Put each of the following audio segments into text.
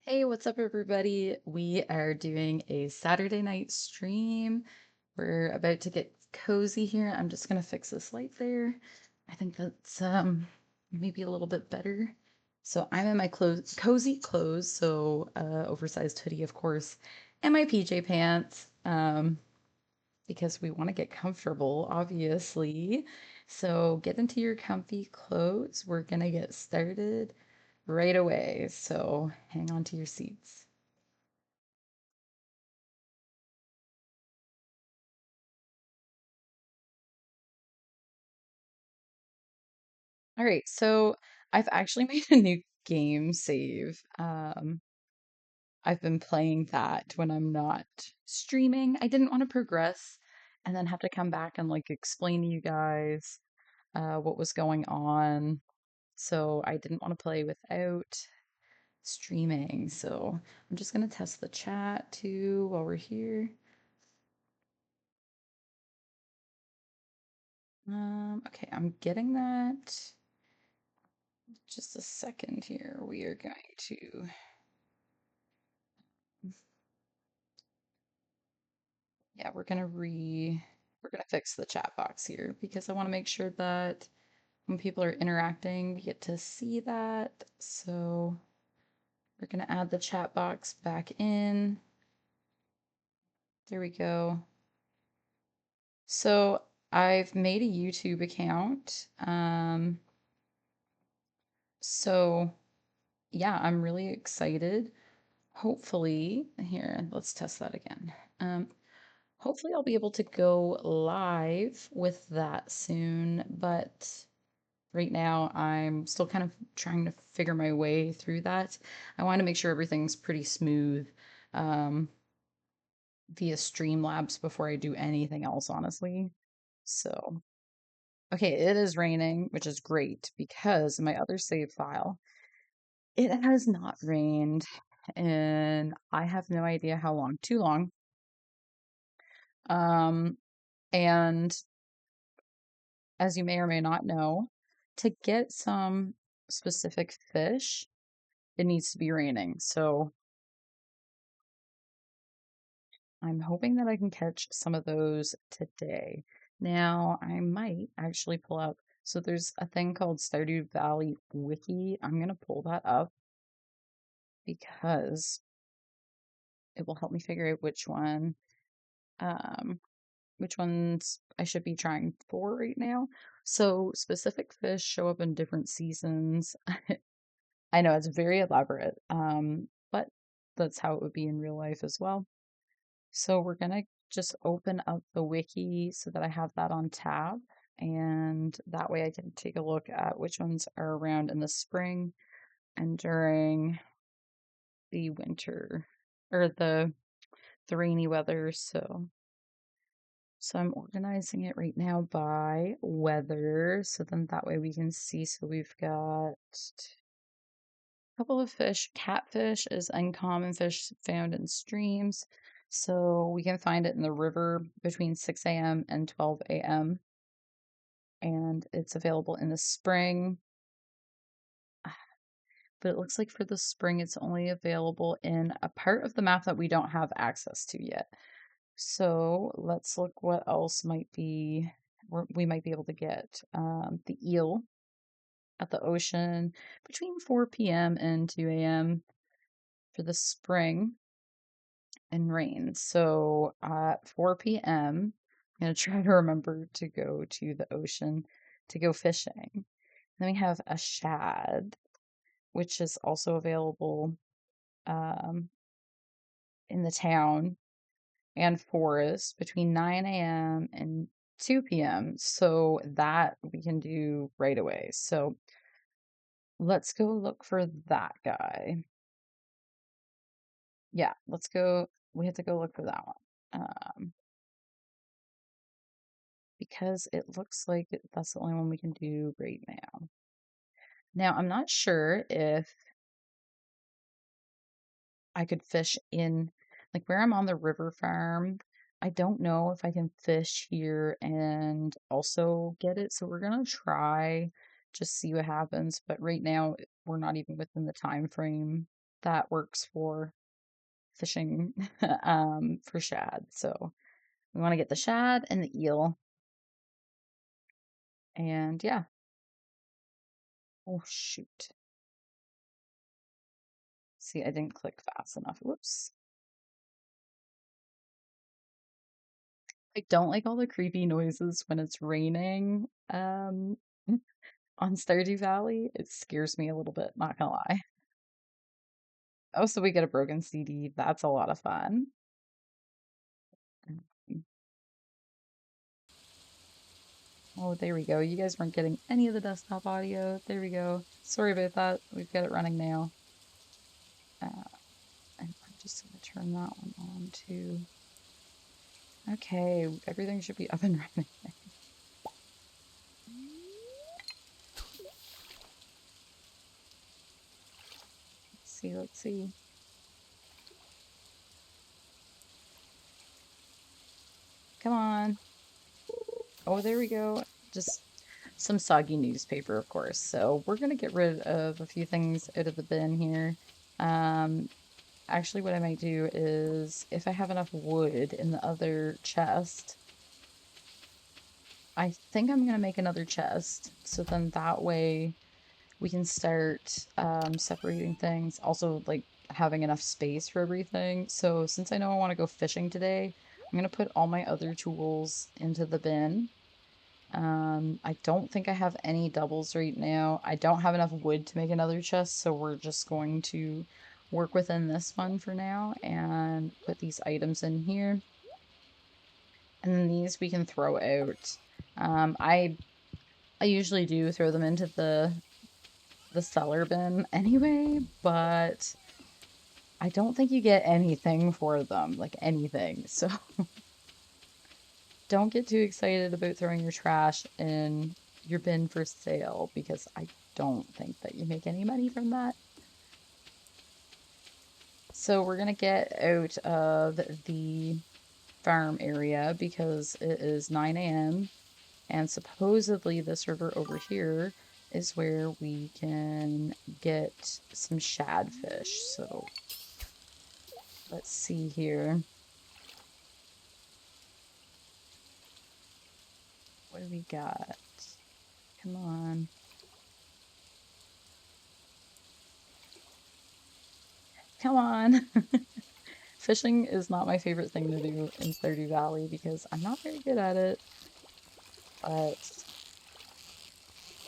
Hey, what's up, everybody? We are doing a Saturday night stream. We're about to get cozy here. I'm just gonna fix this light there. I think that's maybe a little bit better. So I'm in my clothes, cozy clothes, so oversized hoodie, of course, and my PJ pants, because we want to get comfortable, obviously. So get into your comfy clothes. We're gonna get started right away. So hang on to your seats. All right, so I've actually made a new game save. I've been playing that when I'm not streaming. I didn't want to progress and then have to come back and like explain to you guys what was going on. So I didn't want to play without streaming. So I'm just gonna test the chat too while we're here. Okay, I'm getting that. Just a second here. We are going to. Yeah, we're gonna fix the chat box here because I want to make sure that when people are interacting, we get to see that. So we're gonna add the chat box back in. There we go. So I've made a YouTube account. So yeah, I'm really excited. Hopefully, here, let's test that again. Hopefully I'll be able to go live with that soon, but right now I'm still kind of trying to figure my way through that. I want to make sure everything's pretty smooth um, via Streamlabs before I do anything else, honestly. So, okay, it is raining, which is great because my other save file, it has not rained and I have no idea how long, too long. Um, and as you may or may not know, to get some specific fish, it needs to be raining. So I'm hoping that I can catch some of those today. Now, I might actually pull up. So there's a thing called Stardew Valley Wiki. I'm gonna pull that up because it will help me figure out um, which ones I should be trying for right now. So specific fish show up in different seasons. I know it's very elaborate, but that's how it would be in real life as well. So we're gonna just open up the wiki so that I have that on tab, and that way I can take a look at which ones are around in the spring and during the winter or the rainy weather. So I'm organizing it right now by weather, so then that way we can see. So we've got couple of fish. Catfish is uncommon fish found in streams. So we can find it in the river between 6 a.m. and 12 a.m. And it's available in the spring. But it looks like for the spring, it's only available in a part of the map that we don't have access to yet. So let's look what else might be, we might be able to get. The eel at the ocean between 4 p.m. and 2 a.m. for the spring. And rain. So at 4 p.m., I'm going to try to remember to go to the ocean to go fishing. Then we have a shad, which is also available um, in the town and forest between 9 a.m. and 2 p.m. So that we can do right away. So let's go look for that guy. Yeah, let's go. We have to go look for that one. Because it looks like that's the only one we can do right now. Now, I'm not sure if I could fish in, like where I'm on the river farm. I don't know if I can fish here and also get it. So we're gonna try, just see what happens. But right now, we're not even within the time frame. that works for fishing for shad. So we want to get the shad and the eel. And yeah. Oh shoot. See, I didn't click fast enough. Whoops. I don't like all the creepy noises when it's raining on Stardew Valley. It scares me a little bit, not gonna lie. Oh, so we get a broken CD. That's a lot of fun. Mm. Oh, there we go. You guys weren't getting any of the desktop audio. There we go. Sorry about that. We've got it running now. Uh, and I'm just gonna turn that one on too. Okay, everything should be up and running. Let's see. Come on. Oh, there we go. Just some soggy newspaper, of course. So we're gonna get rid of a few things out of the bin here. Um, Actually, what I might do is if I have enough wood in the other chest, I think I'm gonna make another chest. So then that way we can start separating things. Also, like having enough space for everything. So since I know I want to go fishing today, I'm gonna put all my other tools into the bin. I don't think I have any doubles right now. I don't have enough wood to make another chest, so we're just going to work within this one for now and put these items in here. And then these we can throw out. I usually do throw them into the cellar bin anyway, but I don't think you get anything for them, like anything. So don't get too excited about throwing your trash in your bin for sale because I don't think that you make any money from that. So we're gonna get out of the farm area because it is 9 a.m. and supposedly this river over here is where we can get some shad fish. So let's see here. What do we got? Come on. Come on. Fishing is not my favorite thing to do in Stardew Valley because I'm not very good at it, but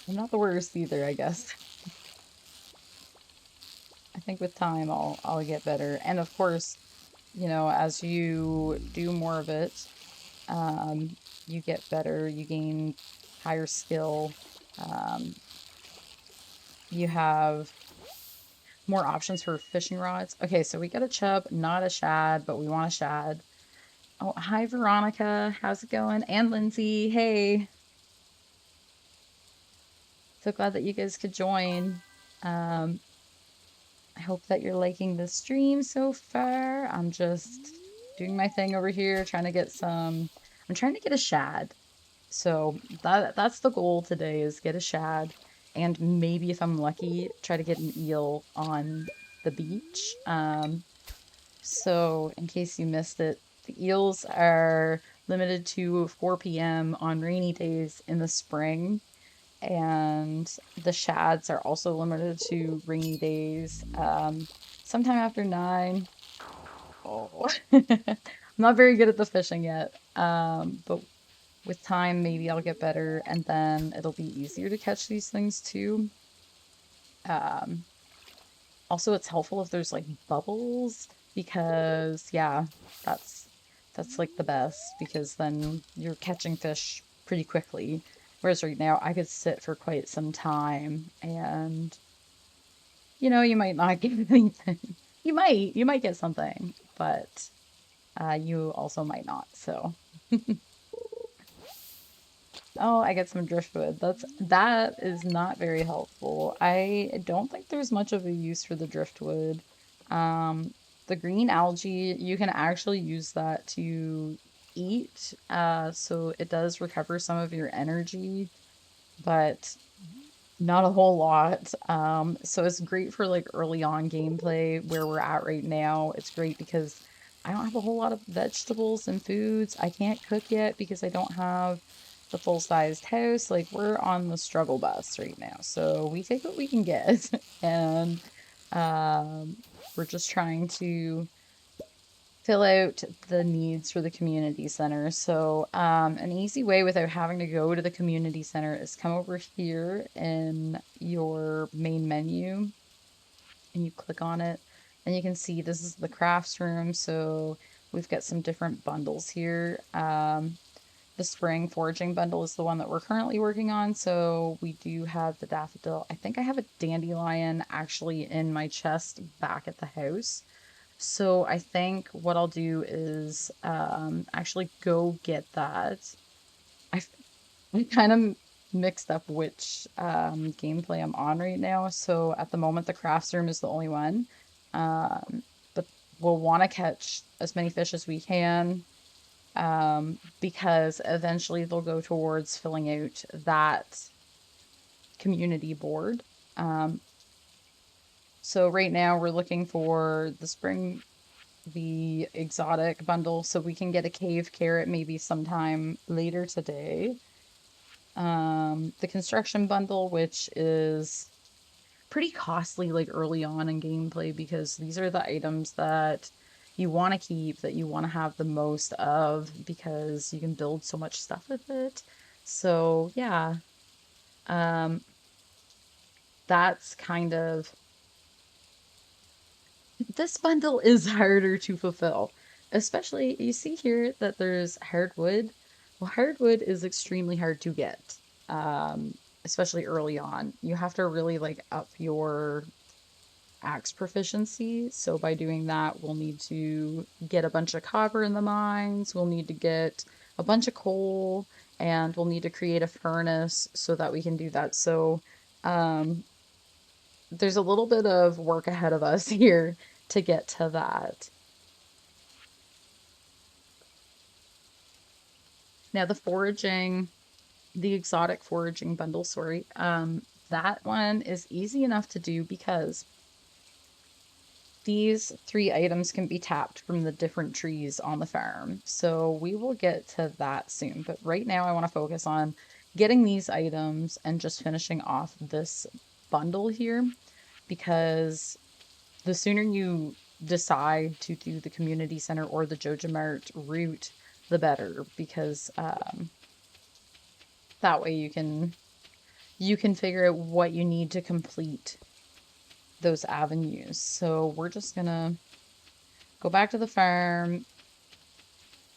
I'm not the worst either, I guess. I think with time I'll get better. And of course, you know, as you do more of it, you get better, you gain higher skill. Um, you have more options for fishing rods. Okay, so we got a chub, not a shad, but we want a shad. Oh, hi Veronica. How's it going? And Lindsay. Hey. So glad that you guys could join. Um, I hope that you're liking the stream so far. I'm just doing my thing over here, trying to get some. I'm trying to get a shad. So that's the goal today is get a shad and maybe if I'm lucky, try to get an eel on the beach. So in case you missed it, the eels are limited to 4 p.m. on rainy days in the spring. And the shads are also limited to rainy days, sometime after 9. Oh, I'm not very good at the fishing yet, but with time, maybe I'll get better, and then it'll be easier to catch these things too. Um, Also, it's helpful if there's like bubbles because, yeah, that's that's like the best because then you're catching fish pretty quickly. Whereas right now, I could sit for quite some time and, you know, you might not get anything. You might get something, but you also might not. So, oh, I get some driftwood. That is not very helpful. I don't think there's much of a use for the driftwood. The green algae, you can actually use that to eat. So it does recover some of your energy, but Not a whole lot. So it's great for like early on gameplay where we're at right now. It's great because I don't have a whole lot of vegetables and foods. I can't cook yet because I don't have the full-sized house. Like we're on the struggle bus right now. So we take what we can get. And um we're just trying to fill out the needs for the community center. So, an easy way without having to go to the community center is come over here in your main menu and you click on it, and you can see this is the crafts room. So, we've got some different bundles here. The spring foraging bundle is the one that we're currently working on. So, we do have the daffodil. I think I have a dandelion actually in my chest back at the house. So I think what I'll do is actually go get that. I, f- I kind of mixed up which gameplay I'm on right now. So at the moment, the crafts room is the only one. Um, but we'll want to catch as many fish as we can because eventually they'll go towards filling out that community board. Um, so right now we're looking for the exotic bundle so we can get a cave carrot maybe sometime later today. The construction bundle, which is pretty costly like early on in gameplay because these are the items that you want to keep, that you want to have the most of because you can build so much stuff with it. So, yeah, um, that's kind of this bundle is harder to fulfill. Especially, you see here that there's hardwood. Well, hardwood is extremely hard to get, um, especially early on. You have to really like up your axe proficiency. So by doing that, we'll need to get a bunch of copper in the mines. We'll need to get a bunch of coal, and we'll need to create a furnace so that we can do that. So, um, there's a little bit of work ahead of us here to get to that. Now, the exotic foraging bundle, sorry, that one is easy enough to do because these three items can be tapped from the different trees on the farm. So we will get to that soon. But right now, I want to focus on getting these items and just finishing off this bundle here because the sooner you decide to do the community center or the Joja Mart route, the better because that way you can figure out what you need to complete those avenues. So we're just gonna go back to the farm,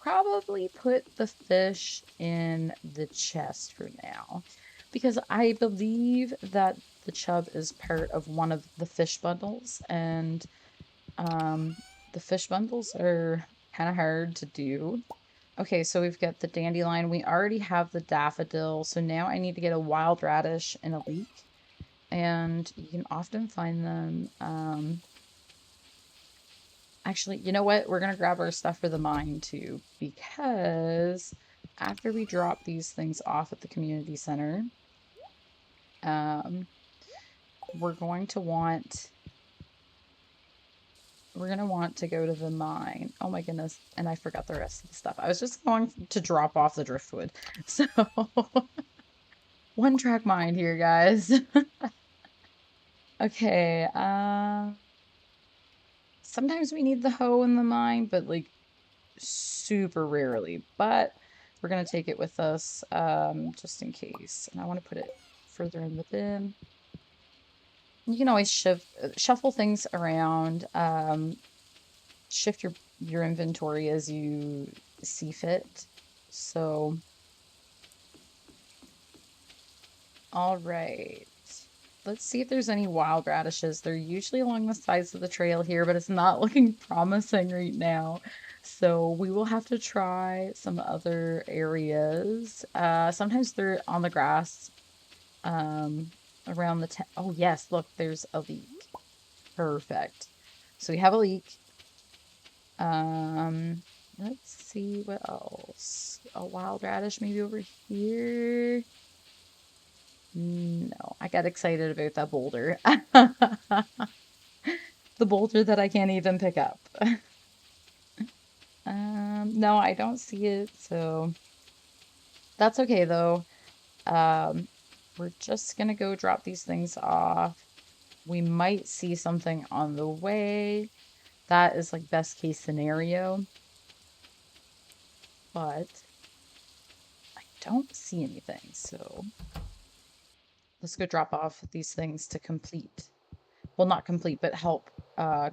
probably put the fish in the chest for now because I believe that the chub is part of one of the fish bundles and Um, the fish bundles are kind of hard to do. Okay, so we've got the dandelion. We already have the daffodil. So now I need to get a wild radish and a leek. And you can often find them. Actually, you know what? We're going to grab our stuff for the mine too, because after we drop these things off at the community center, um, we're going to want we're gonna want to go to the mine. Oh my goodness. And I forgot the rest of the stuff. I was just going to drop off the driftwood. So one track mind here, guys. Okay, sometimes we need the hoe in the mine, but like super rarely. But we're gonna take it with us, just in case. And I want to put it further in the bin. You can always shuffle things around. Shift your inventory as you see fit. So, all right. Let's see if there's any wild radishes. They're usually along the sides of the trail here, but it's not looking promising right now. So we will have to try some other areas. Sometimes they're on the grass, um, around the oh yes, look, there's a leak. Perfect. So we have a leak. Um, let's see what else. A wild radish maybe over here. No, I got excited about that boulder. The boulder that I can't even pick up. No, I don't see it, so that's okay though. Um, we're just gonna go drop these things off. We might see something on the way. That is like best case scenario, but I don't see anything. So let's go drop off these things to complete. Well, not complete, but help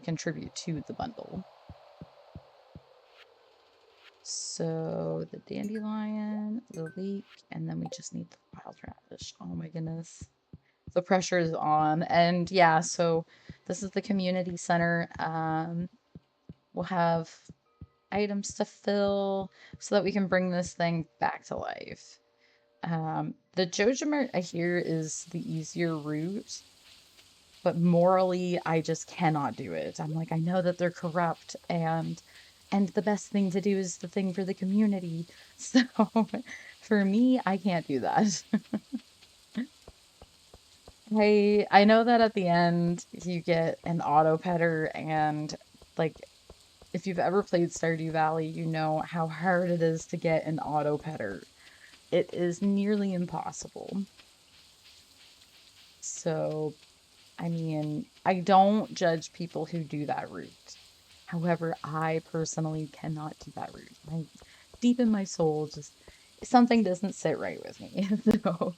contribute to the bundle. So the dandelion, the leek, and then we just need the wild radish. Oh my goodness. The pressure is on. And yeah, so this is the community center. We'll have items to fill so that we can bring this thing back to life. The Jojimart I hear is the easier route, but morally I just cannot do it. I'm like, I know that they're corrupt and the best thing to do is the thing for the community. So for me, I can't do that. I know that at the end you get an auto petter and like if you've ever played Stardew Valley, you know how hard it is to get an auto petter. It is nearly impossible. So, I mean, I don't judge people who do that route. However, I personally cannot do that route. Deep in my soul, just something doesn't sit right with me. So,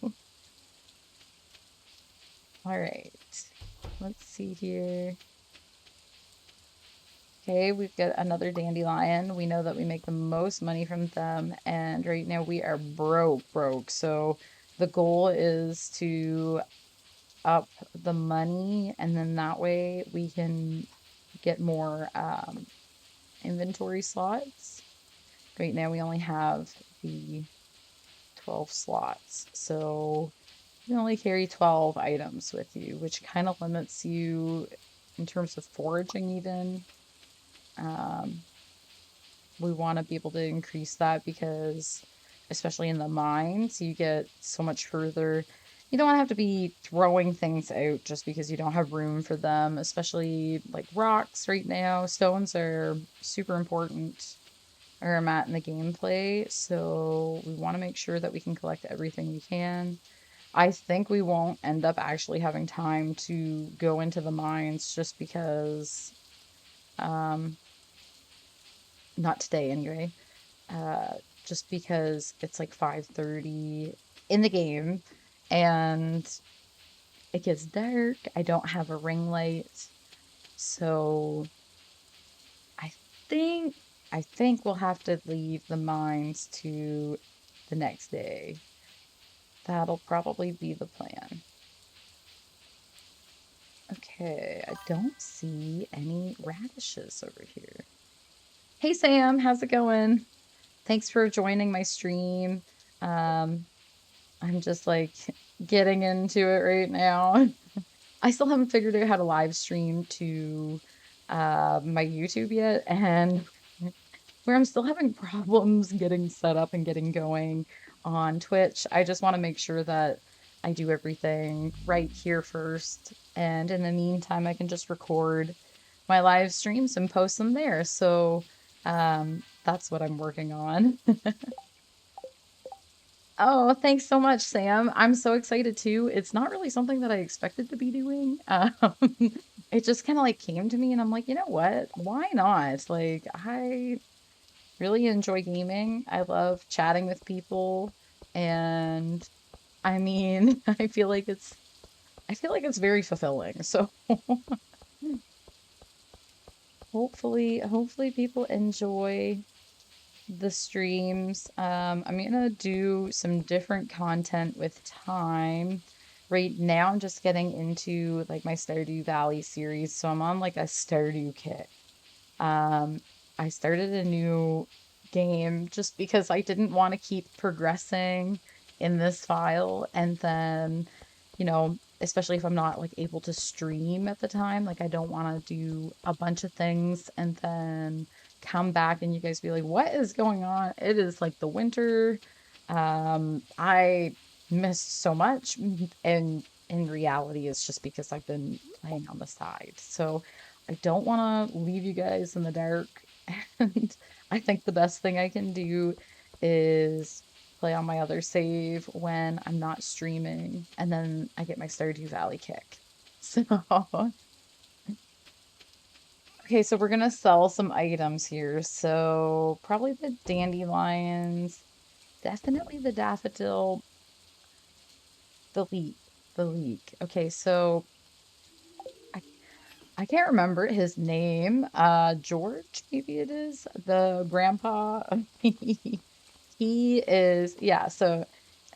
all right. Let's see here. Okay, we've got another dandelion. We know that we make the most money from them, and right now we are broke. So the goal is to up the money, and then that way we can get more inventory slots. Right now we only have the 12 slots, so you can only carry 12 items with you, which kind of limits you in terms of foraging even. Um, we want to be able to increase that because especially in the mines you get so much further. You don't want to have to be throwing things out just because you don't have room for them, especially like rocks right now. Stones are super important where I'm at in the gameplay, so we want to make sure that we can collect everything we can. I think we won't end up actually having time to go into the mines just because um not today anyway, uh, just because it's like 5:30 in the game and it gets dark. I don't have a ring light, so I think I think we'll have to leave the mines to the next day. That'll probably be the plan. Okay, I don't see any radishes over here. Hey Sam, how's it going? Thanks for joining my stream. Um, I'm just like getting into it right now. I still haven't figured out how to live stream to my YouTube yet, and where I'm still having problems getting set up and getting going on Twitch. I just want to make sure that I do everything right here first, and in the meantime, I can just record my live streams and post them there. So that's what I'm working on. Oh, thanks so much, Sam. I'm so excited too. It's not really something that I expected to be doing. It just kind of like came to me and I'm like, you know what? Why not? Like, I really enjoy gaming. I love chatting with people. And I mean, I feel like it's very fulfilling. So hopefully people enjoy the streams. I'm gonna do some different content with time. Right now, I'm just getting into like my Stardew Valley series, so I'm on like a Stardew kick. Um, I started a new game just because I didn't want to keep progressing in this file. And then, especially if I'm not like able to stream at the time, like I don't want to do a bunch of things and then come back and you guys be like, what is going on? It is like the winter. I missed so much. And in reality, it's just because I've been playing on the side. So I don't want to leave you guys in the dark. And I think the best thing I can do is play on my other save when I'm not streaming, and then I get my Stardew Valley kick. So, okay, so we're gonna sell some items here. So probably the dandelions, definitely the daffodil, the leek, the leek. Okay, so I I can't remember his name. George, maybe it is the grandpa. He is, yeah, so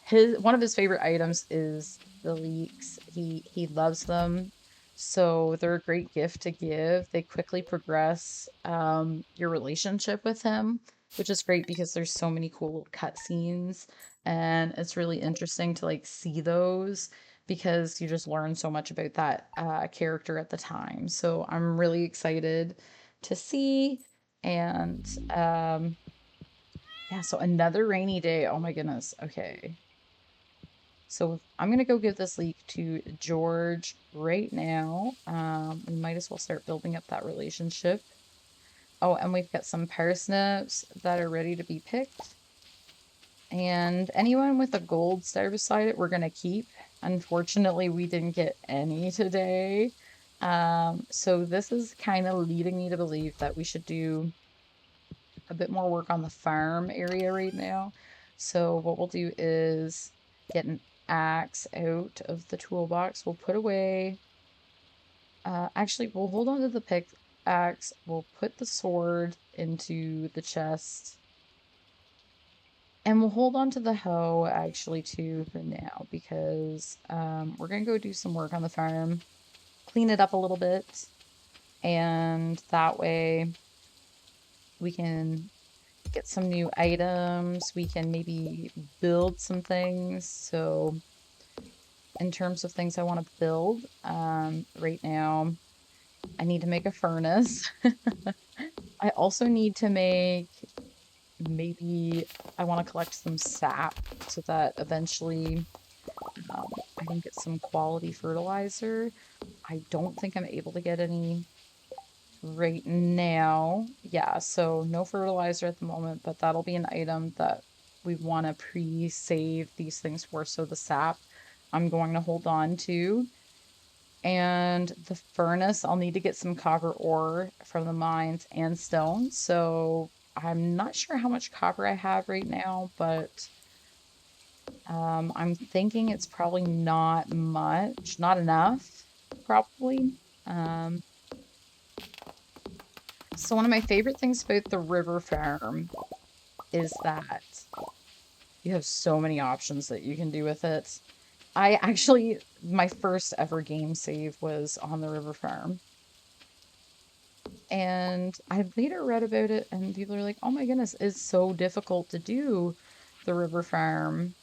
his one of his favorite items is the leeks. He loves them. So they're a great gift to give. They quickly progress your relationship with him, which is great because there's so many cool cutscenes and it's really interesting to like see those because you just learn so much about that character at the time. So I'm really excited to see and yeah, so another rainy day. Oh my goodness. Okay. So I'm gonna go give this leek to George right now. We might as well start building up that relationship. Oh, and we've got some parsnips that are ready to be picked. And anyone with a gold star beside it, we're gonna keep. Unfortunately, we didn't get any today. So this is kind of leading me to believe that we should do a bit more work on the farm area right now. So what we'll do is get an axe out of the toolbox. We'll put away, actually, we'll hold on to the pickaxe. We'll put the sword into the chest. And we'll hold on to the hoe actually too for now because we're gonna go do some work on the farm, clean it up a little bit, and that way we can get some new items. We can maybe build some things. So in terms of things I want to build, right now, I need to make a furnace. I also need to make maybe I want to collect some sap so that eventually I can get some quality fertilizer. I don't think I'm able to get any right now. Yeah, so no fertilizer at the moment, but that'll be an item that we want to pre-save these things for. So the sap I'm going to hold on to. And the furnace, I'll need to get some copper ore from the mines and stone. So I'm not sure how much copper I have right now, but I'm thinking it's probably not much, not enough, probably. Um, so one of my favorite things about the river farm is that you have so many options that you can do with it. I actually, my first ever game save was on the river farm. And I later read about it, and people are like, oh my goodness, it's so difficult to do the river farm.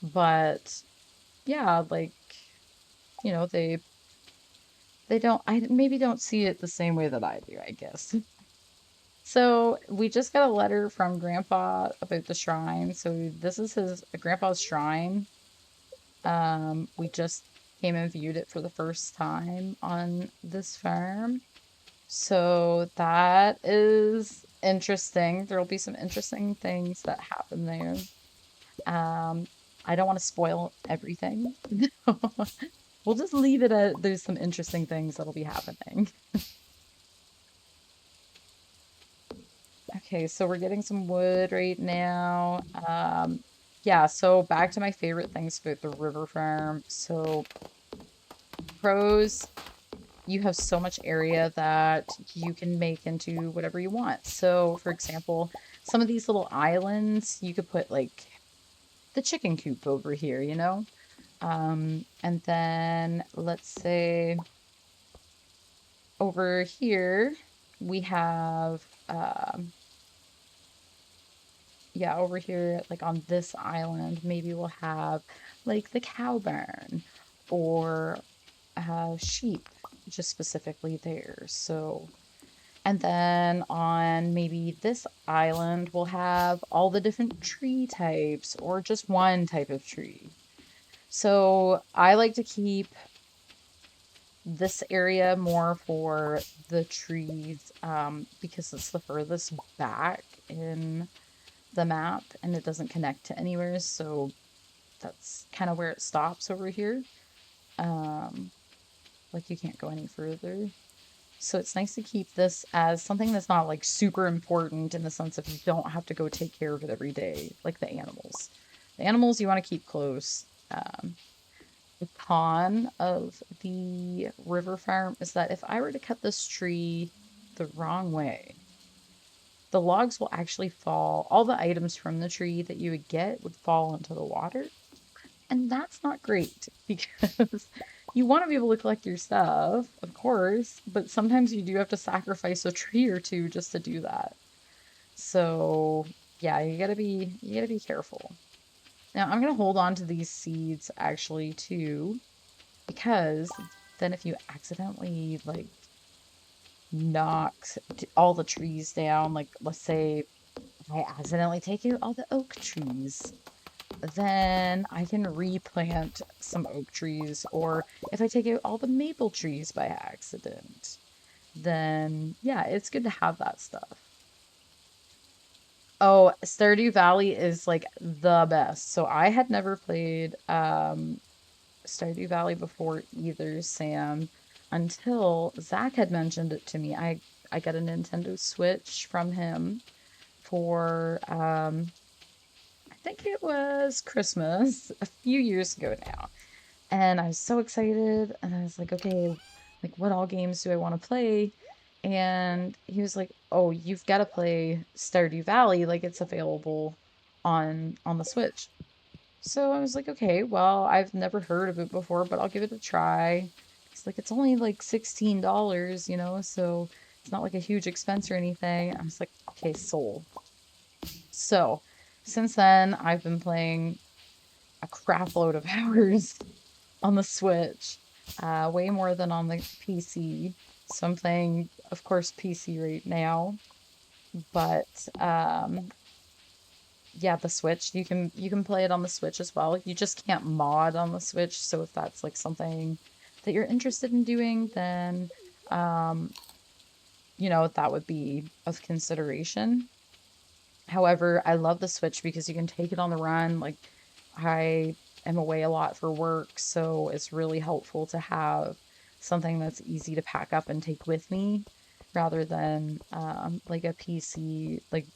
But yeah, like, they don't, I maybe don't see it the same way that I do, I guess. So we just got a letter from Grandpa about the shrine. So this is his Grandpa's shrine. We just came and viewed it for the first time on this farm. So that is interesting. There'll be some interesting things that happen there. Um, I don't want to spoil everything. We'll just leave it at there's some interesting things that'll be happening. Okay, so we're getting some wood right now. Yeah, so back to my favorite things about the river farm. So pros, you have so much area that you can make into whatever you want. So, for example, some of these little islands, you could put like the chicken coop over here, you know? And then let's say over here we have, yeah, over here, like on this island, maybe we'll have like the cow barn or sheep just specifically there. So, and then on maybe this island, we'll have all the different tree types or just one type of tree. So I like to keep this area more for the trees, because it's the furthest back in the map and it doesn't connect to anywhere. So that's kind of where it stops over here. Um, like you can't go any further. So it's nice to keep this as something that's not like super important in the sense of you don't have to go take care of it every day, like the animals. The animals you want to keep close. The con of the river farm is that if I were to cut this tree the wrong way, the logs will actually fall. All the items from the tree that you would get would fall into the water. And that's not great because you want to be able to collect your stuff, of course, but sometimes you do have to sacrifice a tree or two just to do that. So, yeah, you gotta be careful. Now, I'm gonna hold on to these seeds actually too, because then if you accidentally like knock all the trees down, like let's say I accidentally take out all the oak trees, then I can replant some oak trees. Or if I take out all the maple trees by accident, then yeah, it's good to have that stuff. Oh, Stardew Valley is like the best. So I had never played Stardew Valley before either, Sam, until Zach had mentioned it to me. I got a Nintendo Switch from him for I think it was Christmas a few years ago now. And I was so excited and I was like, okay, like what all games do I want to play? And he was like, "Oh, you've got to play Stardew Valley, like it's available on the Switch." So I was like, "Okay, well, I've never heard of it before, but I'll give it a try." He's like, "It's only like $16, so it's not like a huge expense or anything." I was like, "Okay, sold." So since then, I've been playing a crap load of hours on the Switch, way more than on the PC. So I'm playing, of course, PC right now. But yeah, the Switch, you can play it on the Switch as well. You just can't mod on the Switch. So if that's like something that you're interested in doing, then um, that would be of consideration. However, I love the Switch because you can take it on the run. Like, I am away a lot for work, so it's really helpful to have something that's easy to pack up and take with me rather than like a PC. Like,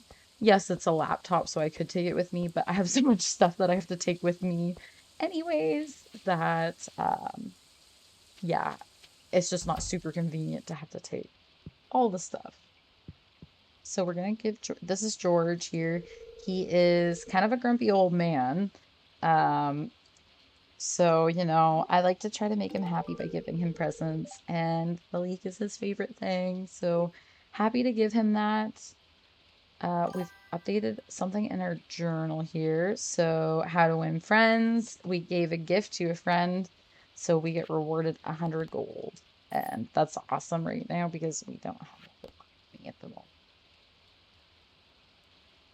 yes, it's a laptop, so I could take it with me, but I have so much stuff that I have to take with me anyways that yeah, it's just not super convenient to have to take all the stuff. So we're gonna give this is George here. He is kind of a grumpy old man. Um, so I like to try to make him happy by giving him presents, and the leek is his favorite thing. So happy to give him that. We've updated something in our journal here. So how to win friends. We gave a gift to a friend, so we get rewarded 100 gold, and that's awesome right now because we don't have a whole lot of money at the moment.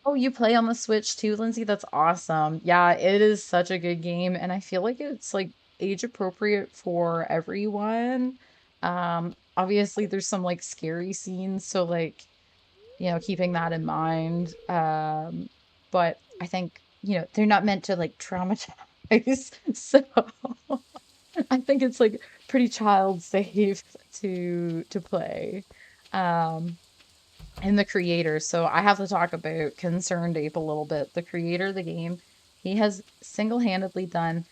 Oh, you play on the Switch too, Lindsay? That's awesome. Yeah, it is such a good game, and I feel like it's like age appropriate for everyone. Obviously there's some like scary scenes, so like, keeping that in mind. But I think, they're not meant to like traumatize. So I think it's like pretty child safe to play. Um, and the creator. So I have to talk about Concerned Ape a little bit. The creator of the game, he has single-handedly done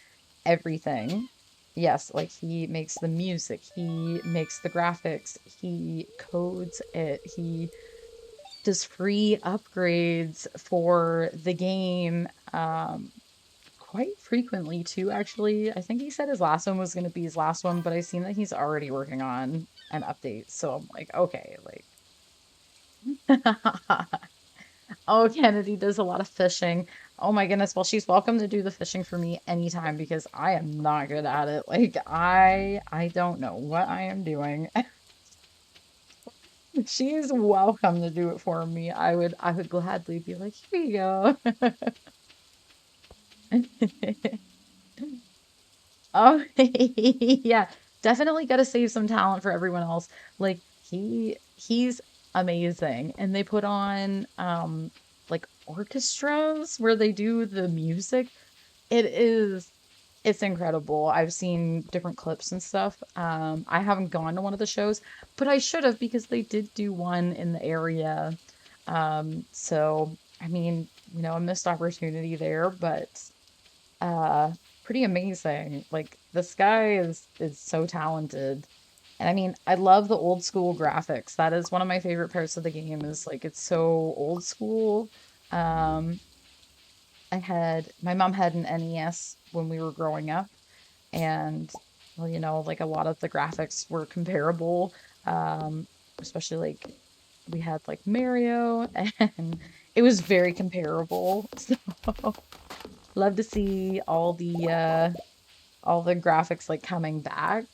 everything. Yes, like he makes the music, he makes the graphics, he codes it, he does free upgrades for the game quite frequently too, actually. I think he said his last one was going to be his last one, but I've seen that he's already working on an update. So I'm like, okay, like Oh, Kennedy does a lot of fishing. Oh my goodness. Well, she's welcome to do the fishing for me anytime because I am not good at it. Like I don't know what I am doing. She's welcome to do it for me. I would gladly be like, here you go. Oh, yeah. Definitely got to save some talent for everyone else. Like he's amazing. And they put on like orchestras where they do the music. It is it's incredible. I've seen different clips and stuff. I haven't gone to one of the shows, but I should have because they did do one in the area. So I mean, a missed opportunity there, but uh pretty amazing. Like this guy is so talented. And I mean, I love the old school graphics. That is one of my favorite parts of the game is like it's so old school. Um my mom had an NES when we were growing up and well, like a lot of the graphics were comparable. Especially like we had like Mario and it was very comparable. So love to see all the graphics like coming back.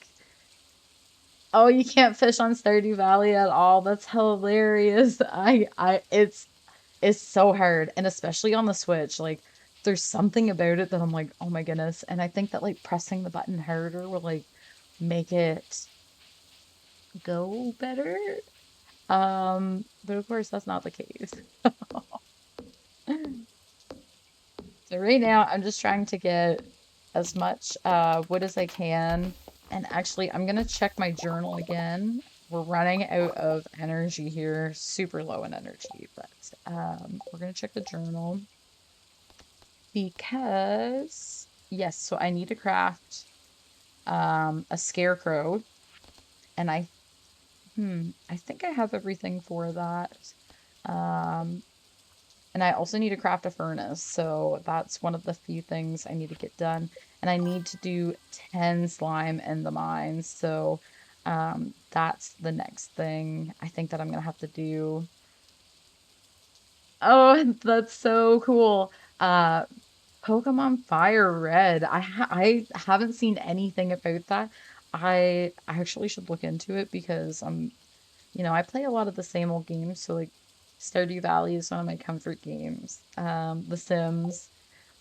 Oh, you can't fish on Stardew Valley at all. That's hilarious. It's so hard, and especially on the Switch, like there's something about it that I'm like, oh my goodness. And I think that like pressing the button harder will like make it go better. But of course that's not the case. So right now I'm just trying to get as much wood as I can. And actually I'm gonna check my journal again. We're running out of energy here, super low in energy, but we're gonna check the journal because yes, so I need to craft a scarecrow and I think I have everything for that. Um And I also need to craft a furnace. So that's one of the few things I need to get done. And I need to do 10 slime in the mines. So that's the next thing I think that I'm gonna have to do. Oh, that's so cool. Uh Pokemon Fire Red. I haven't seen anything about that. I actually should look into it because I play a lot of the same old games, so like Stardew Valley is one of my comfort games. The Sims.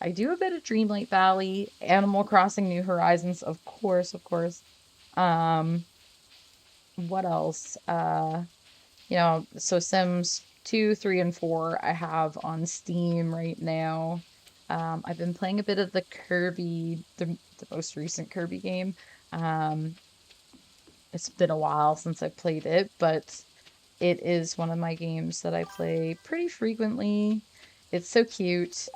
I do a bit of Dreamlight Valley, Animal Crossing New Horizons, of course, of course. Um, what else? So Sims 2, 3, and 4 I have on Steam right now. I've been playing a bit of the Kirby, the most recent Kirby game. Um, it's been a while since I played it, but it is one of my games that I play pretty frequently. It's so cute.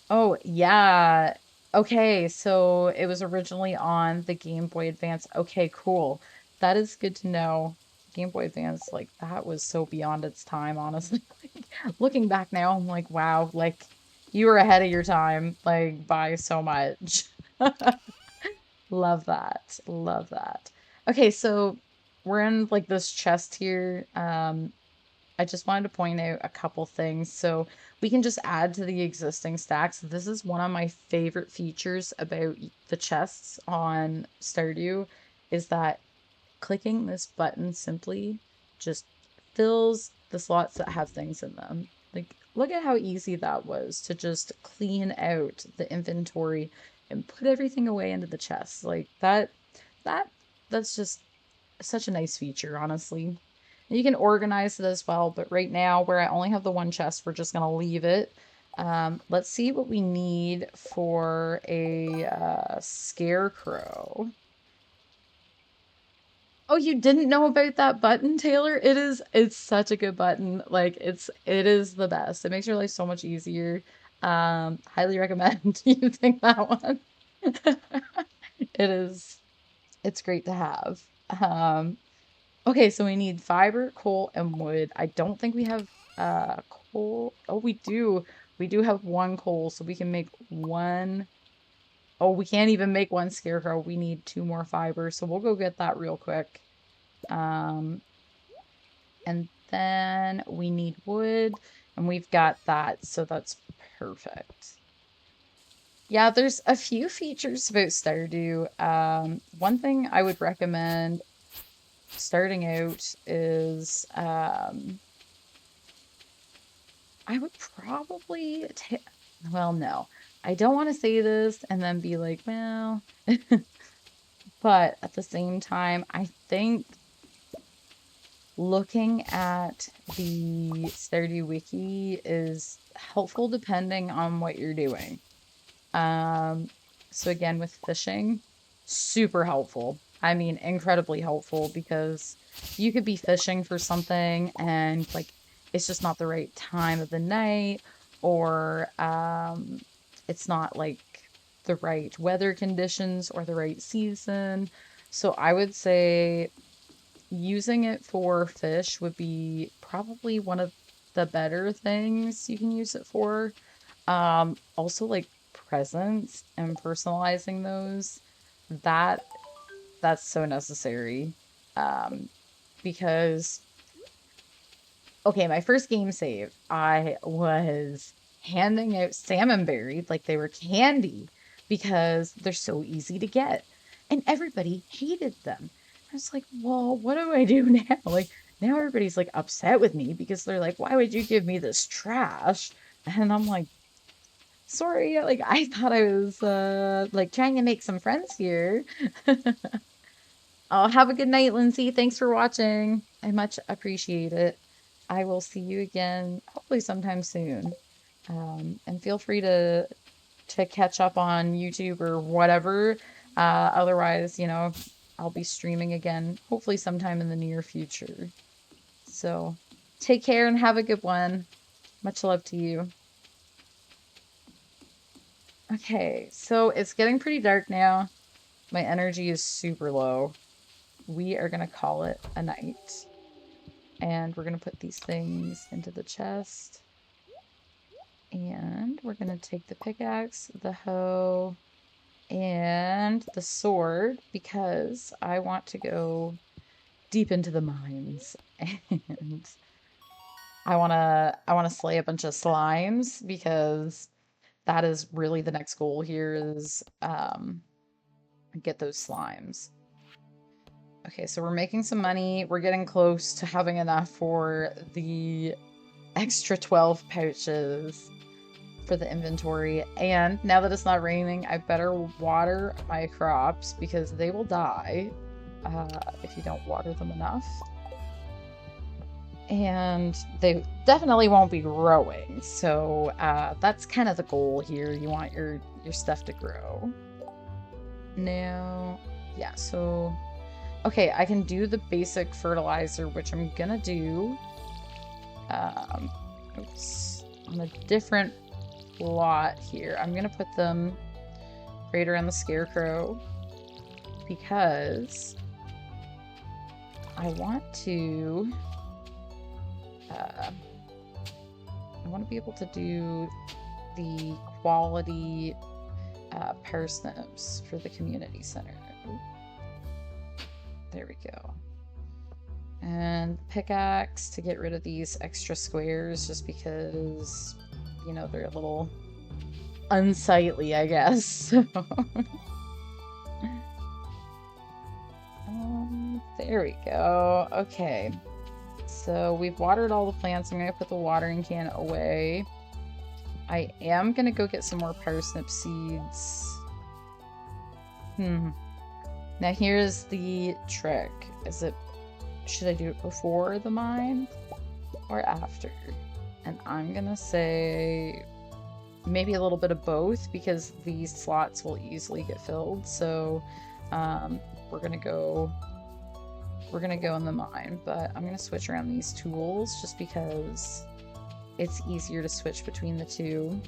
Oh, yeah. Okay, so it was originally on the Game Boy Advance. Okay, cool. That is good to know. Game Boy Advance, like that was so beyond its time, honestly. Like, looking back now, I'm like, wow, like you were ahead of your time, like by so much. Love that. Love that. Okay, so we're in like this chest here. I just wanted to point out a couple things. So we can just add to the existing stacks. This is one of my favorite features about the chests on Stardew is that clicking this button simply just fills the slots that have things in them. Like, look at how easy that was to just clean out the inventory and put everything away into the chest. Like that, that's just such a nice feature, honestly. You can organize it as well, but right now, where I only have the one chest, we're just gonna leave it. Let's see what we need for a scarecrow. Oh, you didn't know about that button, Taylor? It's such a good button. Like it is the best. It makes your life so much easier. Highly recommend using that one. It is it's great to have. Um, okay, so we need fiber, coal, and wood. I don't think we have coal. Oh, we do. We do have one coal, so we can make one. Oh, we can't even make one scarecrow. We need two more fiber, so we'll go get that real quick. Um, and then we need wood, and we've got that, so that's perfect. Yeah, there's a few features about Stardew. One thing I would recommend starting out is I would probably take, well, no. I don't want to say this and then be like, well, but at the same time, I think looking at the Stardew Wiki is helpful depending on what you're doing. So again, with fishing, super helpful. I mean, incredibly helpful because you could be fishing for something and like it's just not the right time of the night or it's not like the right weather conditions or the right season. So I would say using it for fish would be probably one of the better things you can use it for. Also like presents and personalizing those, that that's so necessary. Um, because okay, my first game save, I was handing out salmon berries like they were candy because they're so easy to get. And everybody hated them. I was like, well, what do I do now? Like, now everybody's like upset with me because they're like, why would you give me this trash? And I'm like, sorry, like I thought I was like trying to make some friends here. Oh, have a good night, Lindsay. Thanks for watching. I much appreciate it. I will see you again, hopefully sometime soon. And feel free to catch up on YouTube or whatever. Otherwise, you know, I'll be streaming again, hopefully sometime in the near future. So take care and have a good one. Much love to you. Okay, so it's getting pretty dark now. My energy is super low. We are gonna call it a night. And we're gonna put these things into the chest. And we're gonna take the pickaxe, the hoe, and the sword because I want to go deep into the mines. And I wanna slay a bunch of slimes because that is really the next goal here is get those slimes. Okay, so we're making some money. We're getting close to having enough for the extra 12 pouches for the inventory. And now that it's not raining, I better water my crops because they will die if you don't water them enough. And they definitely won't be growing. So that's kind of the goal here. You want your stuff to grow. Now, yeah, so okay, I can do the basic fertilizer, which I'm gonna do oops, on a different plot here. I'm gonna put them right around the scarecrow because I want to be able to do the quality parsnips for the community center. Ooh. There we go. And pickaxe to get rid of these extra squares just because, you know, they're a little unsightly, I guess. There we go. Okay. So we've watered all the plants. I'm going to put the watering can away. I am going to go get some more parsnip seeds. Now here's the trick. Should I do it before the mine or after? And I'm going to say maybe a little bit of both because these slots will easily get filled. So we're going to go in the mine, but I'm going to switch around these tools just because it's easier to switch between the two.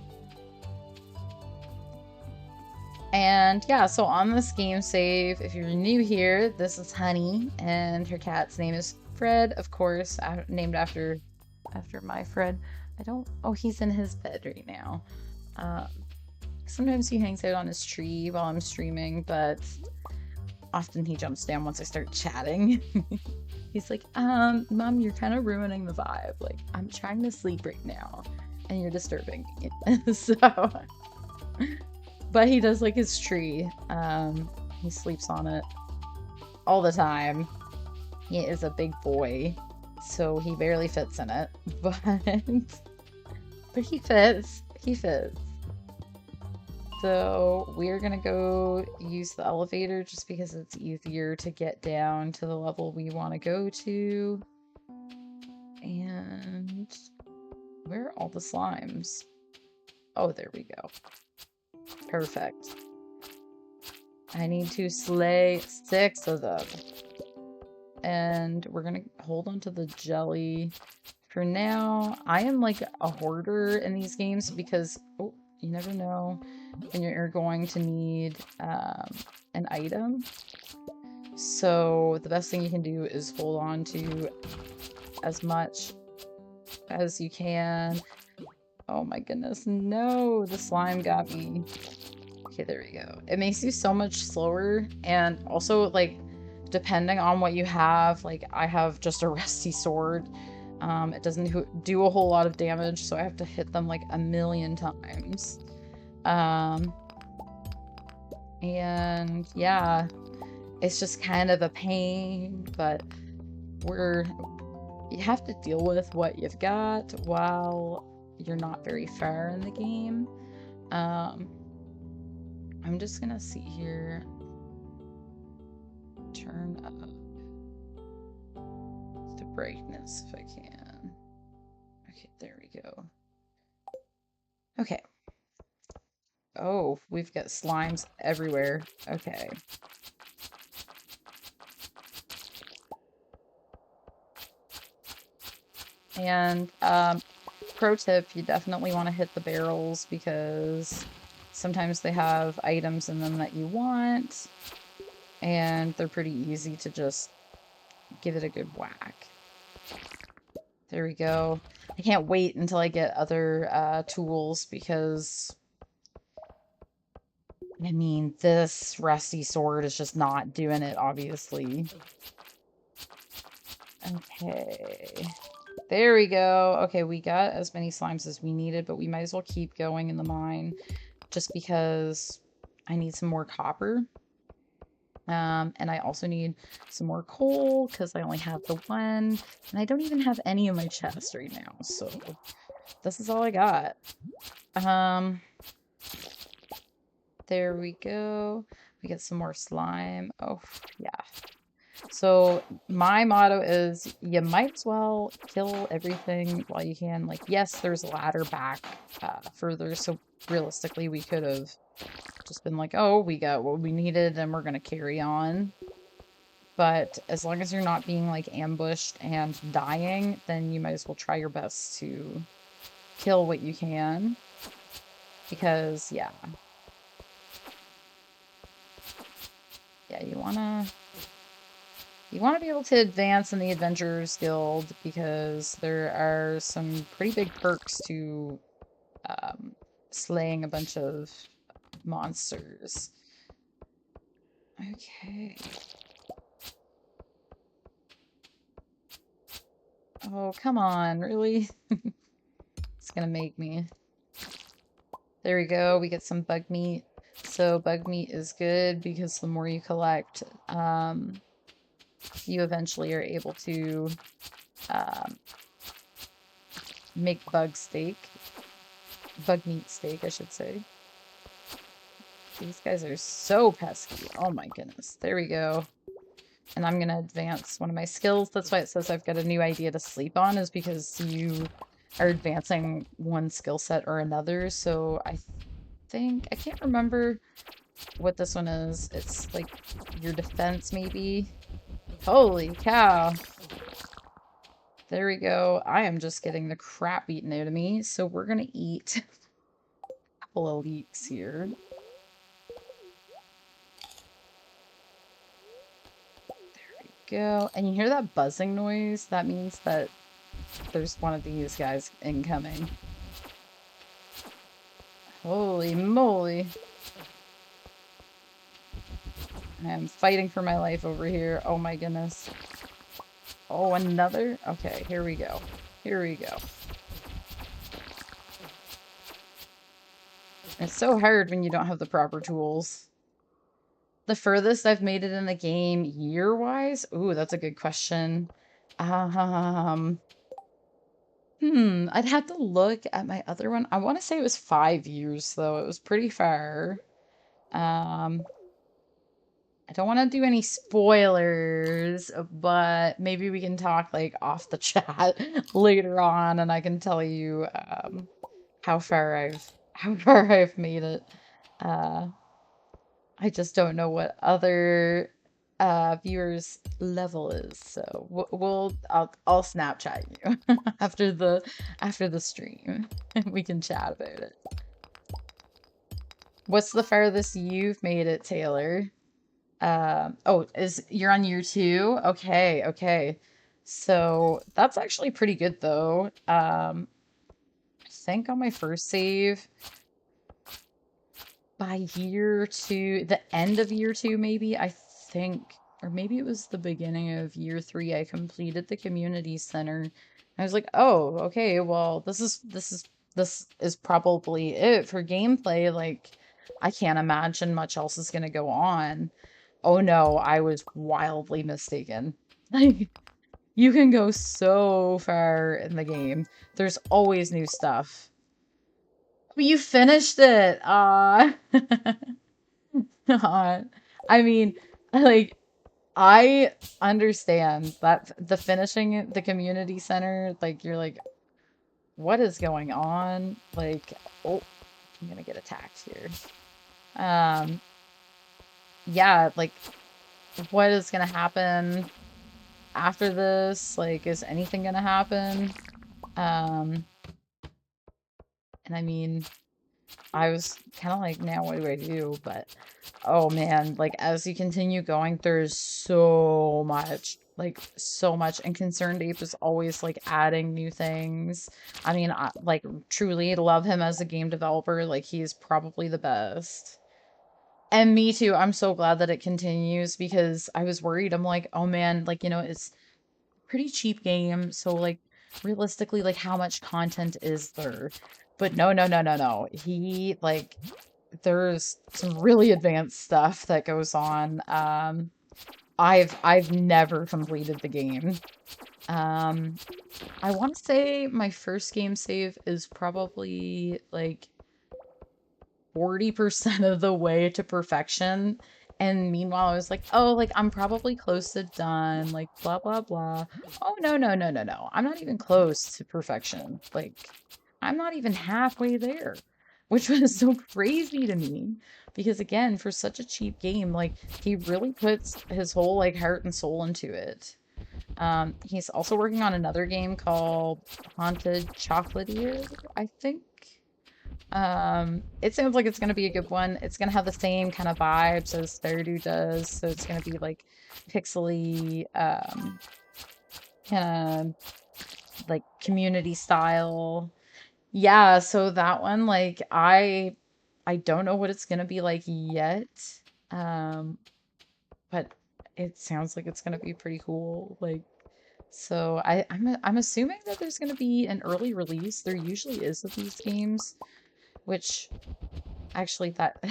And yeah, so on this game save, if you're new here, this is Honey, and her cat's name is Fred, of course, named after my Fred. Oh, he's in his bed right now. Sometimes he hangs out on his tree while I'm streaming, but often he jumps down once I start chatting. He's like, Mom, you're kind of ruining the vibe. Like, I'm trying to sleep right now, and you're disturbing me. So... But he does like his tree. He sleeps on it all the time. He is a big boy, so he barely fits in it. But he fits. He fits. So we're gonna go use the elevator just because it's easier to get down to the level we want to go to. And where are all the slimes? Oh, there we go. Perfect. I need to slay 6 of them. And we're gonna hold on to the jelly for now. I am like a hoarder in these games because, oh, you never know when you're going to need an item. So the best thing you can do is hold on to as much as you can. Oh my goodness, no, the slime got me. Okay, there we go. It makes you so much slower, and also, like, depending on what you have, like, I have just a rusty sword. It doesn't do a whole lot of damage, so I have to hit them, like, a million times. And, yeah, it's just kind of a pain, but you have to deal with what you've got while you're not very far in the game. I'm just gonna see here. Turn up the brightness if I can. Okay, there we go. Okay. Oh, we've got slimes everywhere. Okay. And pro tip, you definitely want to hit the barrels because sometimes they have items in them that you want, and they're pretty easy to just give it a good whack. There we go. I can't wait until I get other tools because, I mean, this rusty sword is just not doing it, obviously. Okay. There we go. Okay, we got as many slimes as we needed, but we might as well keep going in the mine just because I need some more copper. And I also need some more coal because I only have the one, and I don't even have any in my chest right now, so this is all I got. There we go. We get some more slime. Oh, yeah. So my motto is you might as well kill everything while you can. Like, yes, there's a ladder back further, so realistically we could have just been like, oh, we got what we needed and we're gonna carry on. But as long as you're not being like ambushed and dying, then you might as well try your best to kill what you can. Because, yeah. Yeah, you wanna be able to advance in the Adventurers Guild because there are some pretty big perks to slaying a bunch of monsters. Okay. Oh, come on, really? It's gonna make me. There we go, we get some bug meat. So bug meat is good because the more you collect, you eventually are able to make bug meat steak, I should say. These guys are so pesky. Oh my goodness. There we go. And I'm gonna advance one of my skills. That's why it says I've got a new idea to sleep on, is because you are advancing one skill set or another. So I think, I can't remember what this one is. It's like your defense, maybe. Holy cow. There we go. I am just getting the crap beaten out of me. So we're gonna eat a couple of leeks here. Go. And you hear that buzzing noise? That means that there's one of these guys incoming. Holy moly. I am fighting for my life over here. Oh my goodness. Oh, another? Okay, here we go. Here we go. It's so hard when you don't have the proper tools. The furthest I've made it in the game year-wise? Ooh, that's a good question. I'd have to look at my other one. I want to say it was 5 years though. It was pretty far. Um, I don't want to do any spoilers, but maybe we can talk like off the chat later on, and I can tell you how far I've made it. Uh, I just don't know what other viewers level is, so I'll Snapchat you after the stream. We can chat about it. What's the farthest you've made it, Taylor? Oh, is you're on year two? Okay, okay. So that's actually pretty good though. I think on my first save by year two, the end of year two, maybe, I think, or maybe it was the beginning of year three, I completed the community center. I was like, oh, okay, well, this is probably it for gameplay. Like, I can't imagine much else is gonna go on. Oh no, I was wildly mistaken. Like, you can go so far in the game. There's always new stuff. But you finished it. I mean, like, I understand that the finishing the community center, like, you're like, what is going on? Like, oh, I'm gonna get attacked here. Um, yeah, like, what is gonna happen after this? Like, is anything gonna happen? Um, and I mean, I was kind of like, now what do I do? But oh man, like as you continue going, there's so much, like so much. And Concerned Ape is always like adding new things. I mean, I like truly love him as a game developer. Like he's probably the best. And me too. I'm so glad that it continues because I was worried. I'm like, oh man, like, it's pretty cheap game. So like realistically, like how much content is there? But no, no, no, no, no. He like there's some really advanced stuff that goes on. I've never completed the game. Um, I want to say my first game save is probably like 40% of the way to perfection. And meanwhile, I was like, oh, like I'm probably close to done, like blah blah blah. Oh no, no, no, no, no. I'm not even close to perfection. Like I'm not even halfway there, which was so crazy to me. Because again, for such a cheap game, like he really puts his whole like heart and soul into it. He's also working on another game called Haunted Chocolatier, I think. It sounds like it's gonna be a good one. It's gonna have the same kind of vibes as Stardew does, so it's gonna be like pixely, kind of like community style. Yeah, so that one, like, I don't know what it's gonna be like yet, um, but it sounds like it's gonna be pretty cool. Like, so I'm assuming that there's gonna be an early release. There usually is with these games, which actually that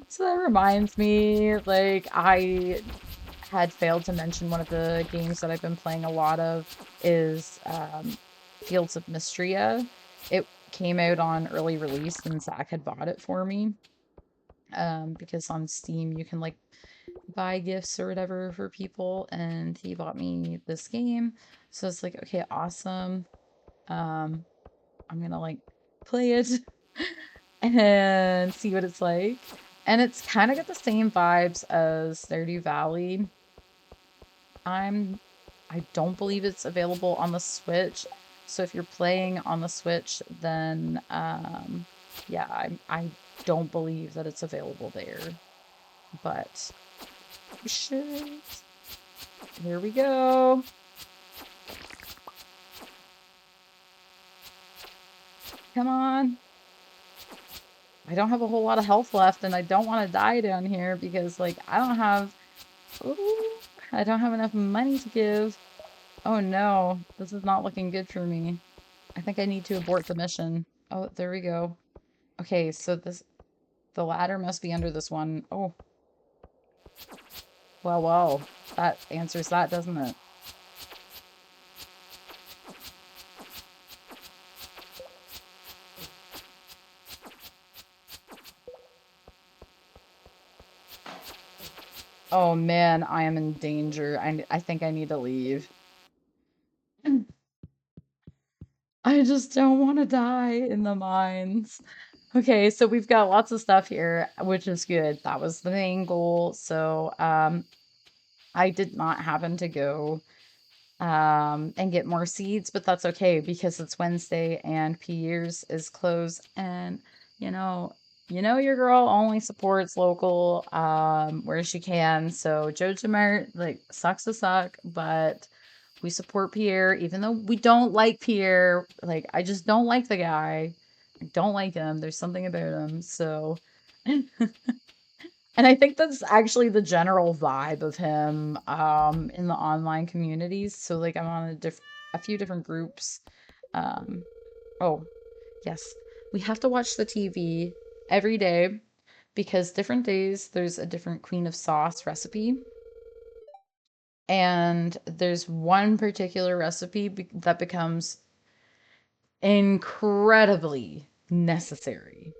so that reminds me, like, I had failed to mention one of the games that I've been playing a lot of is Fields of Mystria. It came out on early release and Zach had bought it for me. Because on Steam you can like buy gifts or whatever for people, and he bought me this game. So it's like, okay, awesome. Um, I'm gonna like play it and see what it's like. And it's kind of got the same vibes as Stardew Valley. I don't believe it's available on the Switch. So if you're playing on the Switch, then yeah, I don't believe that it's available there. But we should. Here we go. Come on. I don't have a whole lot of health left, and I don't want to die down here because, like, ooh, I don't have enough money to give. Oh no, this is not looking good for me. I think I need to abort the mission. Oh, there we go. Okay, so the ladder must be under this one. Oh, well, that answers that, doesn't it? Oh man, I am in danger. I think I need to leave. I just don't want to die in the mines. Okay, so we've got lots of stuff here, which is good. That was the main goal. So, I did not happen to go and get more seeds, but that's okay because it's Wednesday and Pierre's is closed. And you know, your girl only supports local where she can. So JojaMart like sucks to suck, but we support Pierre even though we don't like Pierre. Like I just don't like the guy. I don't like him. There's something about him. So and I think that's actually the general vibe of him in the online communities. So like I'm on a few different groups. Um oh, yes. We have to watch the TV every day because different days there's a different Queen of Sauce recipe. And there's one particular recipe that becomes incredibly necessary.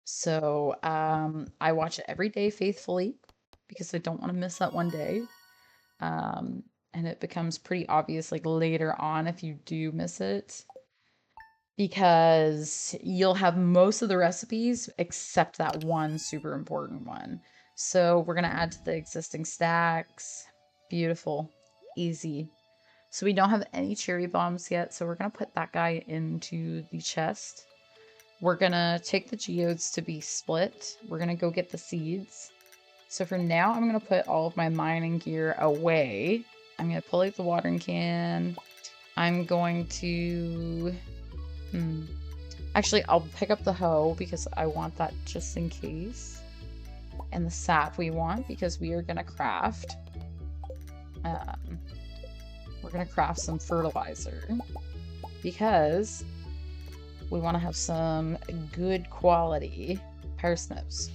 So, I watch it every day faithfully because I don't want to miss that one day. Um, and it becomes pretty obvious like later on if you do miss it because you'll have most of the recipes except that one super important one. So, we're going to add to the existing stacks. Beautiful. Easy. So, we don't have any cherry bombs yet, so we're going to put that guy into the chest. We're gonna take the geodes to be split. We're gonna go get the seeds. So for now, I'm gonna put all of my mining gear away. I'm gonna pull out the watering can. I'm going to... Actually, I'll pick up the hoe because I want that just in case. And the sap we want because we are gonna craft. We're gonna craft some fertilizer because we want to have some good quality parsnips.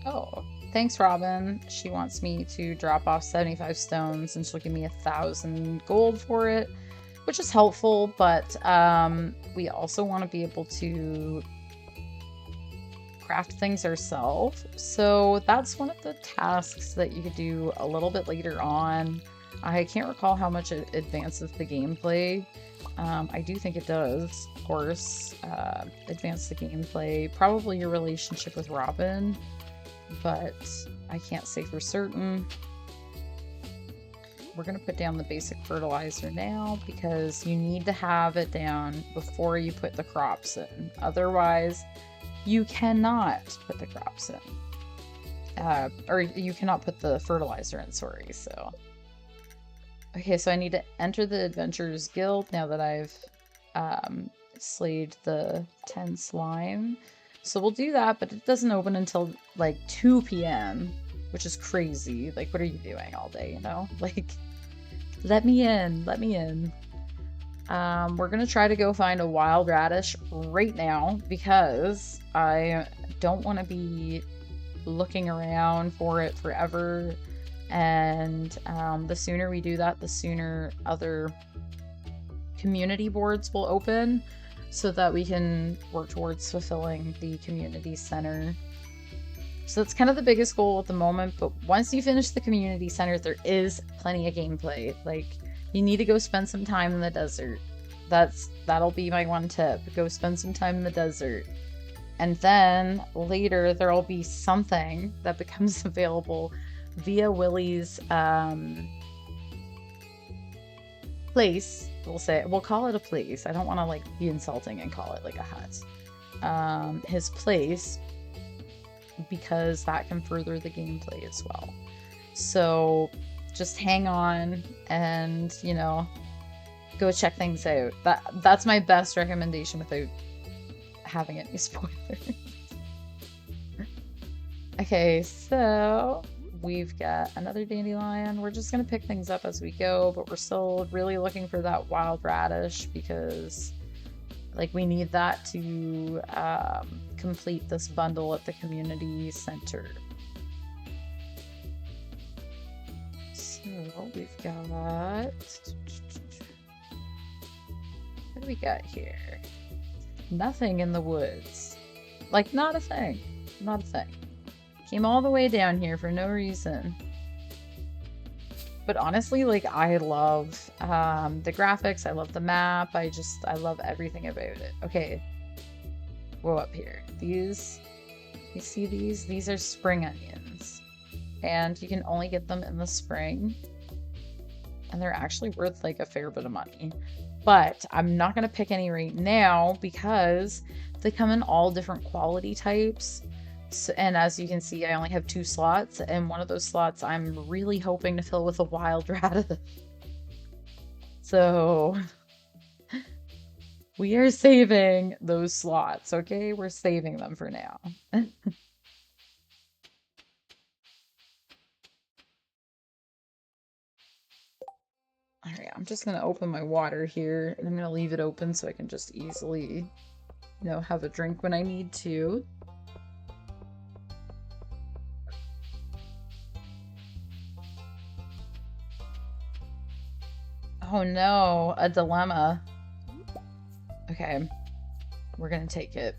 Oh, thanks, Robin. She wants me to drop off 75 stones and she'll give me 1,000 gold for it, which is helpful, but we also want to be able to craft things ourselves. So that's one of the tasks that you could do a little bit later on. I can't recall how much it advances the gameplay. I do think it does, of course, advance the gameplay. Probably your relationship with Robin, but I can't say for certain. We're going to put down the basic fertilizer now because you need to have it down before you put the crops in. Otherwise, you cannot put the crops in. Or you cannot put the fertilizer in, sorry, so... Okay, so I need to enter the Adventurers Guild now that I've slayed the 10 slime. So we'll do that, but it doesn't open until like 2 p.m., which is crazy. Like, what are you doing all day, you know? Like, let me in, let me in. We're gonna try to go find a wild radish right now because I don't want to be looking around for it forever. And the sooner we do that, the sooner other community boards will open so that we can work towards fulfilling the community center. So that's kind of the biggest goal at the moment, but once you finish the community center, there is plenty of gameplay. Like, you need to go spend some time in the desert. That'll be my one tip. Go spend some time in the desert. And then later there'll be something that becomes available via Willie's place. We'll call it a place. I don't want to like be insulting and call it like a hut. His place, because that can further the gameplay as well. So just hang on and, you know, go check things out. That's my best recommendation without having any spoilers. Okay, so we've got another dandelion. We're just gonna pick things up as we go, but we're still really looking for that wild radish because like we need that to complete this bundle at the community center. So we've got, what do we got here? Nothing in the woods. Like, not a thing. Not a thing. Came all the way down here for no reason. But honestly, like I love the graphics, I love the map, I love everything about it. Okay, whoa up here. These, you see these? These are spring onions. And you can only get them in the spring. And they're actually worth like a fair bit of money. But I'm not gonna pick any right now because they come in all different quality types. So, and as you can see, I only have 2 slots, and one of those slots I'm really hoping to fill with a wild radish. So we are saving those slots, okay? We're saving them for now. All right, I'm just gonna open my water here, and I'm gonna leave it open so I can just easily, have a drink when I need to. Oh no, a dilemma. Okay, we're gonna take it.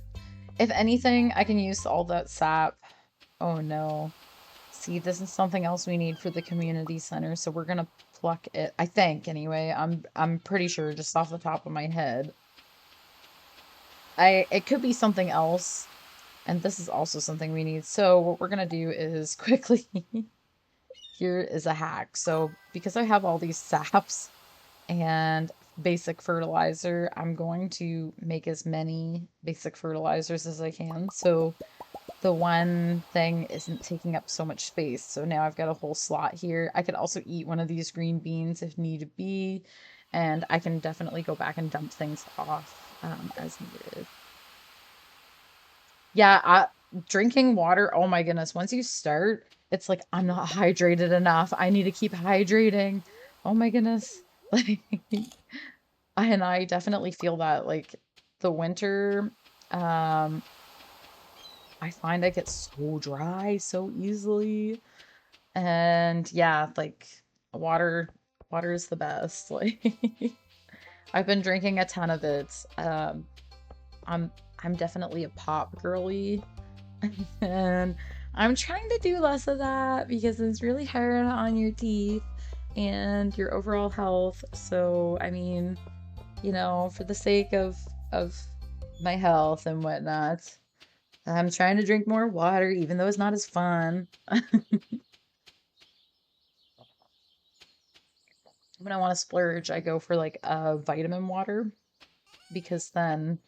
If anything, I can use all that sap. Oh no. See, this is something else we need for the community center, so we're gonna pluck it. I think, anyway. I'm pretty sure just off the top of my head. It could be something else, and this is also something we need. So what we're gonna do is quickly here is a hack. So because I have all these saps and basic fertilizer, I'm going to make as many basic fertilizers as I can. So the one thing isn't taking up so much space. So now I've got a whole slot here. I could also eat one of these green beans if need be, and I can definitely go back and dump things off as needed. Yeah, drinking water, oh my goodness, once you start, it's like I'm not hydrated enough. I need to keep hydrating. Oh my goodness. Like and I definitely feel that like the winter I find I get so dry so easily. And yeah, like water water is the best. Like I've been drinking a ton of it. I'm I'm definitely a pop girly. And I'm trying to do less of that because it's really hard on your teeth and your overall health. So, I mean, for the sake of my health and whatnot, I'm trying to drink more water, even though it's not as fun. When I want to splurge, I go for like a vitamin water because then,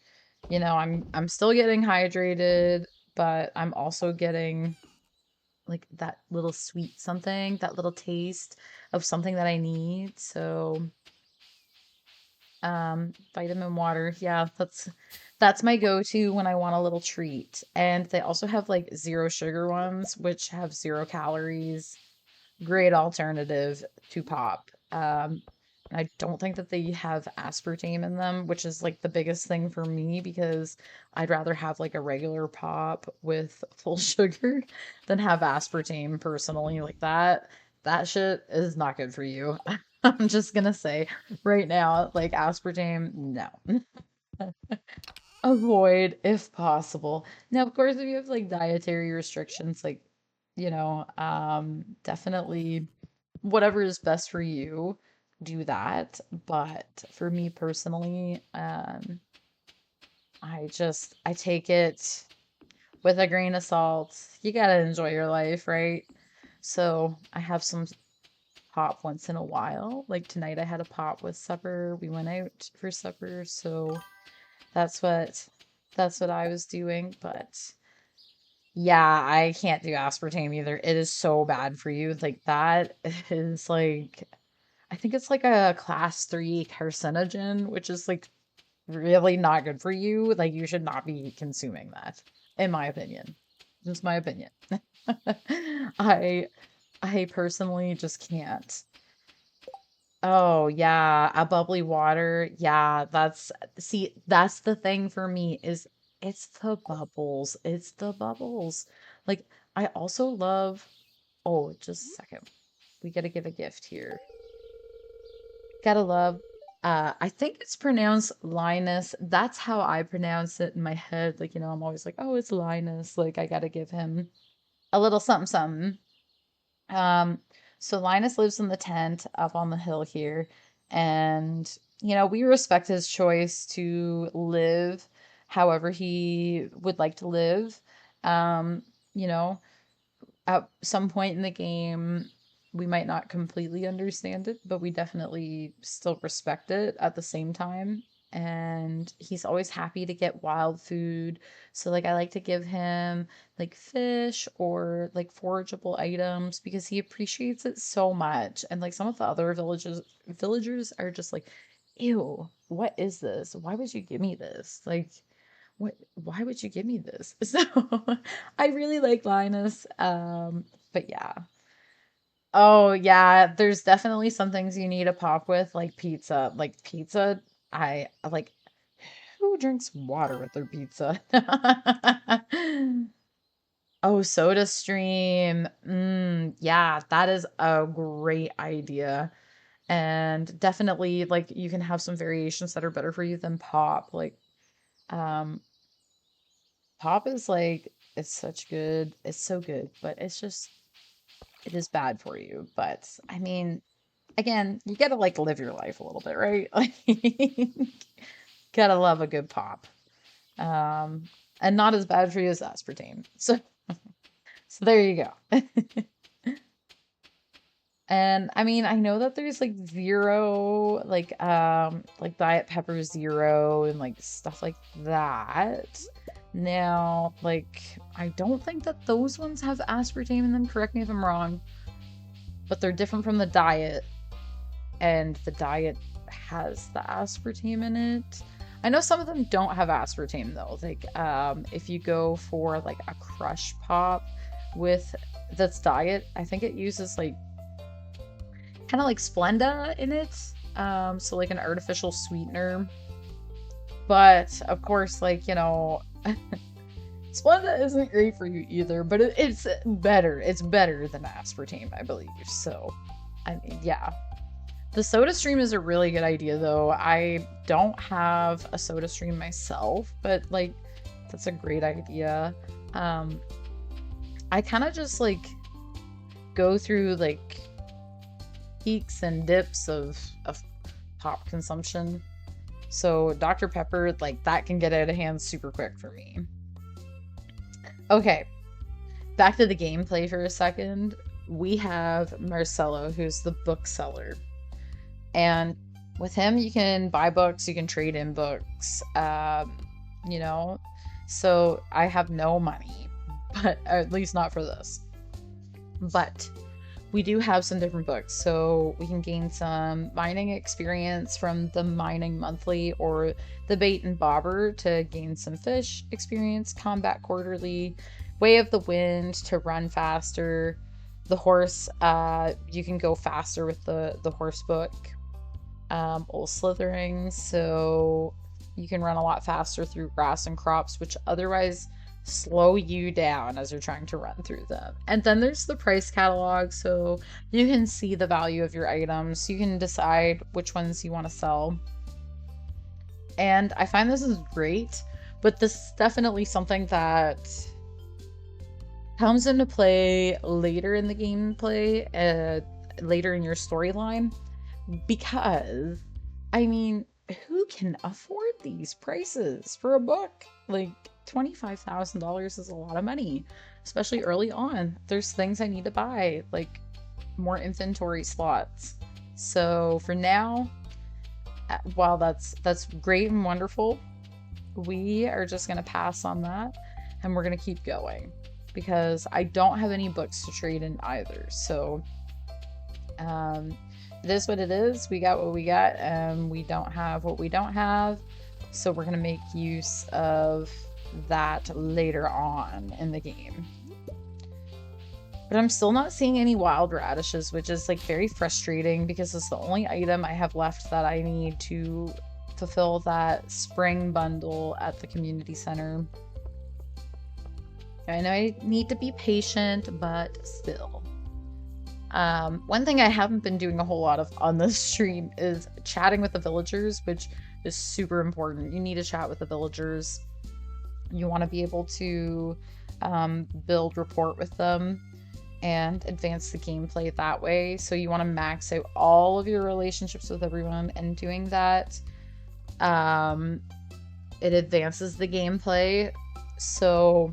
I'm still getting hydrated, but I'm also getting like that little sweet something, that little taste of something that I need. So, vitamin water, yeah, that's my go-to when I want a little treat. And they also have like zero sugar ones, which have 0 calories. Great alternative to pop. I don't think that they have aspartame in them, which is like the biggest thing for me because I'd rather have like a regular pop with full sugar than have aspartame personally. Like that shit is not good for you. I'm just gonna say right now, like aspartame, no. Avoid if possible. Now, of course, if you have like dietary restrictions, like, definitely whatever is best for you, do that. But for me personally, I take it with a grain of salt. You gotta enjoy your life, right? So I have some pop once in a while. Like tonight I had a pop with supper. We went out for supper, so that's what that's what I was doing, but yeah, I can't do aspartame either. It is so bad for you. Like that is like I think it's like a class 3 carcinogen, which is like really not good for you. Like you should not be consuming that, in my opinion. Just my opinion. I I personally just can't. Oh, yeah, a bubbly water. Yeah, that's the thing for me is it's the bubbles. It's the bubbles. Like I also love, oh, just a second. We gotta give a gift here. Gotta love. I think it's pronounced Linus. That's how I pronounce it in my head. Like, I'm always like, oh, it's Linus. Like, I gotta give him a little something, something. Um, so Linus lives in the tent up on the hill here, and we respect his choice to live however he would like to live. Um, you know, at some point in the game, we might not completely understand it, but we definitely still respect it at the same time. And he's always happy to get wild food. So, like, I like to give him like fish or like forageable items because he appreciates it so much. And like some of the other villagers are just like, ew, what is this? Why would you give me this? Like, why would you give me this? So I really like Linus. But yeah. Oh yeah, there's definitely some things you need to pop with, like pizza. Like pizza, I like who drinks water with their pizza? Oh, Soda Stream. Yeah, that is a great idea. And definitely like you can have some variations that are better for you than pop. Like um pop is like it's so good, but it is bad for you. But I mean, again, you gotta like live your life a little bit, right? Like gotta love a good pop. Um and not as bad for you as aspartame. So there you go. And I mean, I know that there's like zero, like Diet Pepper Zero and like stuff like that. Now, like, I don't think that those ones have aspartame in them. Correct me if I'm wrong, but they're different from the diet, and the diet has the aspartame in it. I know some of them don't have aspartame though. Like, if you go for like a crush pop with that's diet, I think it uses like kind of like Splenda in it. So like an artificial sweetener. But of course, like, Splenda isn't great for you either, but it's better. It's better than aspartame, I believe. So, I mean, yeah. The soda stream is a really good idea though. I don't have a soda stream myself, but like that's a great idea. I kind of just like go through like peaks and dips of pop consumption. So Dr. Pepper, like that can get out of hand super quick for me. Okay, back to the gameplay for a second. We have Marcelo, who's the bookseller. And with him, you can buy books, you can trade in books, you know. So I have no money, but at least not for this. But we do have some different books, so we can gain some mining experience from the mining monthly or the bait and bobber to gain some fish experience, combat quarterly, way of the wind to run faster, the horse, you can go faster with the horse book, old slithering, so you can run a lot faster through grass and crops, which otherwise slow you down as you're trying to run through them. And then there's the price catalog, so you can see the value of your items. You can decide which ones you want to sell. And I find this is great, but this is definitely something that comes into play later in the gameplay, later in your storyline, because I mean, who can afford these prices for a book? Like $25,000 is a lot of money, especially early on. There's things I need to buy, like more inventory slots. So for now, while that's great and wonderful, we are just gonna pass on that, and we're gonna keep going because I don't have any books to trade in either. So, it is what it is. We got what we got, and we don't have what we don't have. So we're gonna make use of that later on in the game. But I'm still not seeing any wild radishes, which is like very frustrating because it's the only item I have left that I need to fulfill that spring bundle at the community center. I know I need to be patient, but still. One thing I haven't been doing a whole lot of on this stream is chatting with the villagers, which is super important. You need to chat with the villagers. You want to be able to build rapport with them and advance the gameplay that way. So you want to max out all of your relationships with everyone, and doing that, it advances the gameplay. So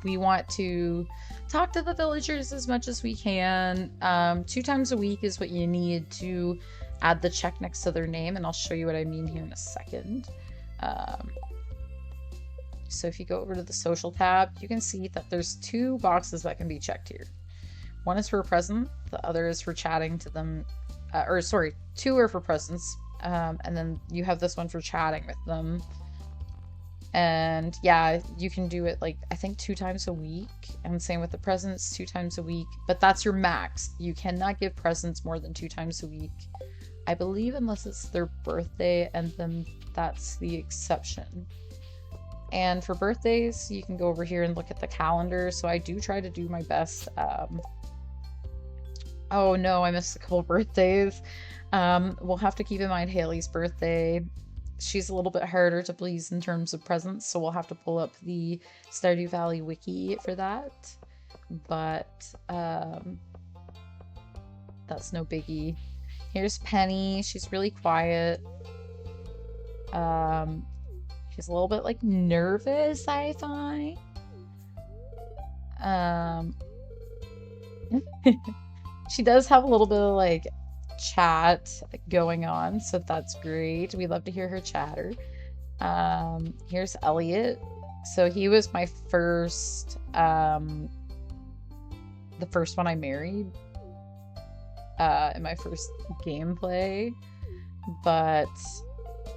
we want to talk to the villagers as much as we can. 2 times a week is what you need to add the check next to their name, and I'll show you what I mean here in a second. So if you go over to the social tab, you can see that there's 2 boxes that can be checked here. One is for a present, the other is for chatting to them, or sorry, 2 are for presents, and then you have this one for chatting with them. And yeah, you can do it like I think 2 times a week, and same with the presents, 2 times a week, but that's your max. You cannot give presents more than 2 times a week, I believe, unless it's their birthday, and then that's the exception. And for birthdays, you can go over here and look at the calendar. So I do try to do my best. Oh no, I missed a couple birthdays. We'll have to keep in mind Haley's birthday. She's a little bit harder to please in terms of presents, so we'll have to pull up the Stardew Valley wiki for that. But that's no biggie. Here's Penny. She's really quiet. She's a little bit like nervous, I find. She does have a little bit of like chat going on, so that's great. We love to hear her chatter. Here's Elliot. So he was my first, the first one I married, in my first gameplay. But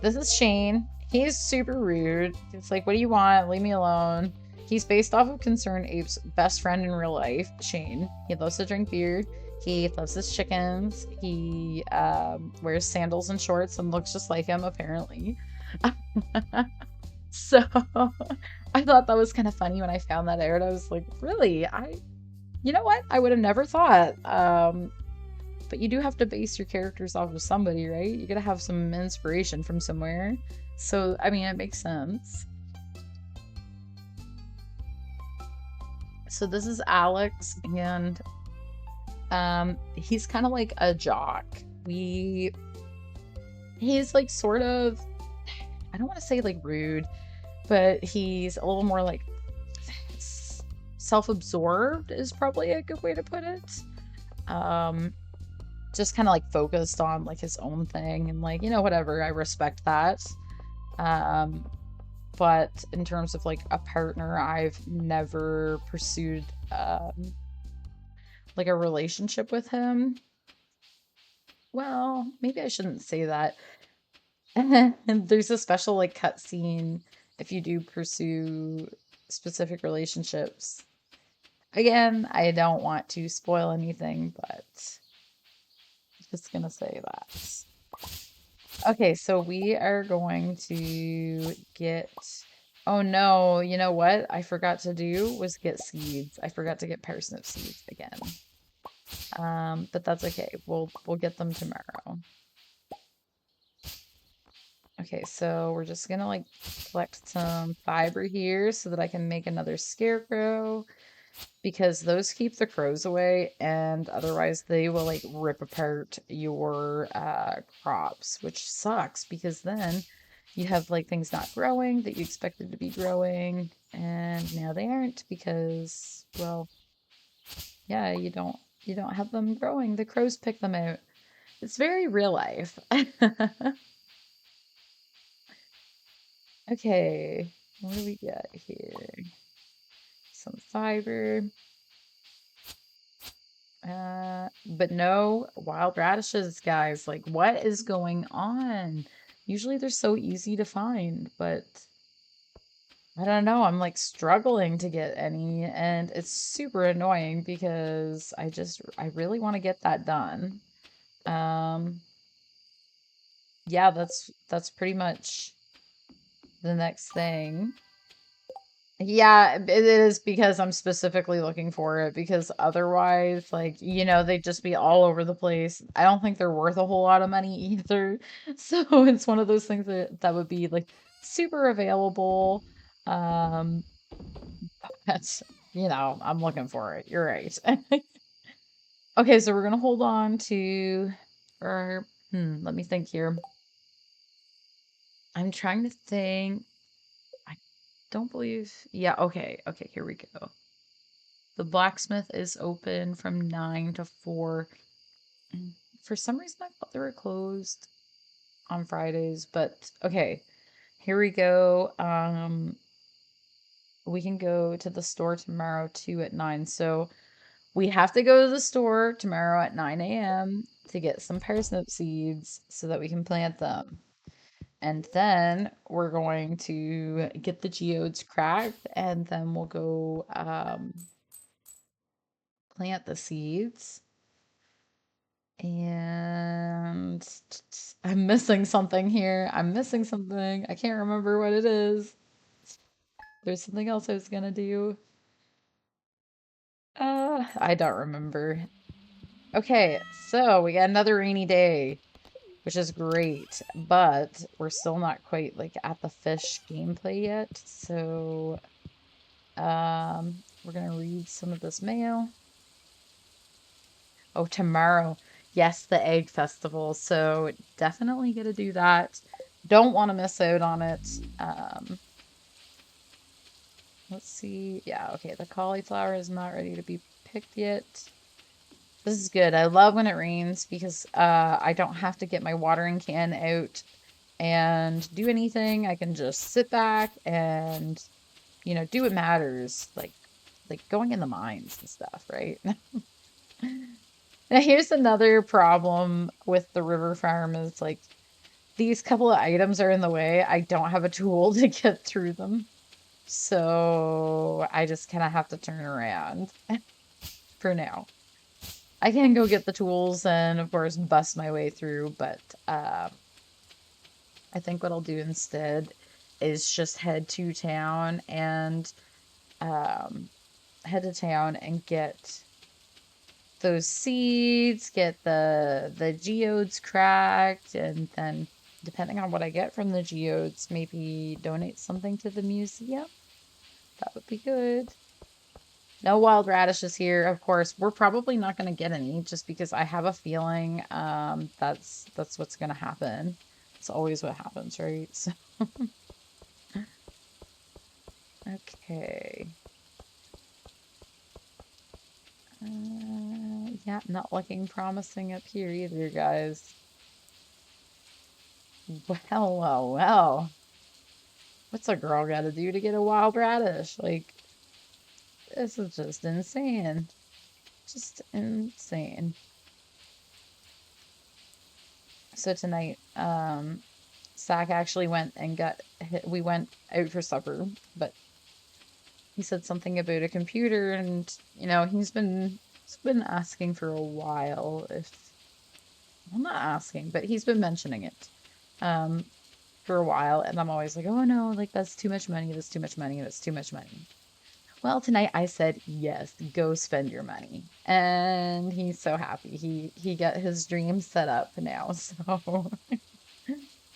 this is Shane. He's super rude. It's like, what do you want? Leave me alone. He's based off of Concerned Ape's best friend in real life, Shane. He loves to drink beer. He loves his chickens. He wears sandals and shorts and looks just like him, apparently. So I thought that was kind of funny when I found that out. I was like, really? You know what? I would have never thought. But you do have to base your characters off of somebody, right? You gotta have some inspiration from somewhere. So, I mean, it makes sense. So this is Alex, and he's kind of like a jock. He's like sort of, I don't want to say like rude, but he's a little more like self-absorbed is probably a good way to put it. Just kind of like focused on like his own thing, and like, you know, whatever, I respect that. But in terms of like a partner, I've never pursued like a relationship with him. Well, maybe I shouldn't say that. And there's a special like cutscene if you do pursue specific relationships. Again, I don't want to spoil anything, but I'm just gonna say that. Okay, so we are going to get... Oh no, you know what I forgot to do was get seeds. I forgot to get parsnip seeds again. But that's okay. We'll get them tomorrow. Okay, so we're just gonna like collect some fiber here so that I can make another scarecrow, because those keep the crows away, and otherwise they will like rip apart your crops, which sucks, because then you have like things not growing that you expected to be growing, and now they aren't because, well, yeah, you don't have them growing. The crows pick them out. It's very real life. Okay, what do we got here? Some fiber. But no wild radishes, guys. Like, what is going on? Usually they're so easy to find, but I don't know. I'm like struggling to get any, and it's super annoying because I really want to get that done. Yeah, that's pretty much the next thing. Yeah, it is because I'm specifically looking for it because otherwise, like, they'd just be all over the place. I don't think they're worth a whole lot of money either. So it's one of those things that would be like super available. Um, that's, I'm looking for it. You're right. Okay, so we're gonna hold on to, or let me think here. I'm trying to think. I don't believe. Yeah, okay, here we go. The blacksmith is open from 9 to 4. For some reason, I thought they were closed on Fridays, but okay, here we go. We can go to the store tomorrow too at 9. So we have to go to the store tomorrow at 9 a.m. to get some parsnip seeds so that we can plant them. And then we're going to get the geodes cracked, and then we'll go plant the seeds. And I'm missing something here. I'm missing something. I can't remember what it is. There's something else I was gonna do. I don't remember. Okay, so we got another rainy day, which is great, but we're still not quite like at the fish gameplay yet. So, we're gonna read some of this mail. Oh, tomorrow. Yes, the egg festival. So definitely gonna do that. Don't want to miss out on it. Let's see. Yeah, okay. The cauliflower is not ready to be picked yet. This is good. I love when it rains because I don't have to get my watering can out and do anything. I can just sit back and, do what matters, like going in the mines and stuff, right? Now, here's another problem with the river farm is like these couple of items are in the way. I don't have a tool to get through them. So I just kind of have to turn around for now. I can go get the tools and, of course, bust my way through, but I think what I'll do instead is just um, head to town and get those seeds, get the geodes cracked, and then depending on what I get from the geodes, maybe donate something to the museum. That would be good. No wild radishes here, of course. We're probably not going to get any just because I have a feeling that's what's going to happen. It's always what happens, right? So, okay. Yeah, not looking promising up here either, guys. Well, well, well. What's a girl got to do to get a wild radish? Like, this is just insane. Just insane. So tonight, Zach actually went and we went out for supper, but he said something about a computer and, he's been asking for a while well, not asking, but he's been mentioning it, um, for a while. And I'm always like, oh no, like that's too much money. That's too much money. That's too much money. Well, tonight I said, yes, go spend your money. And he's so happy. He got his dream set up now. So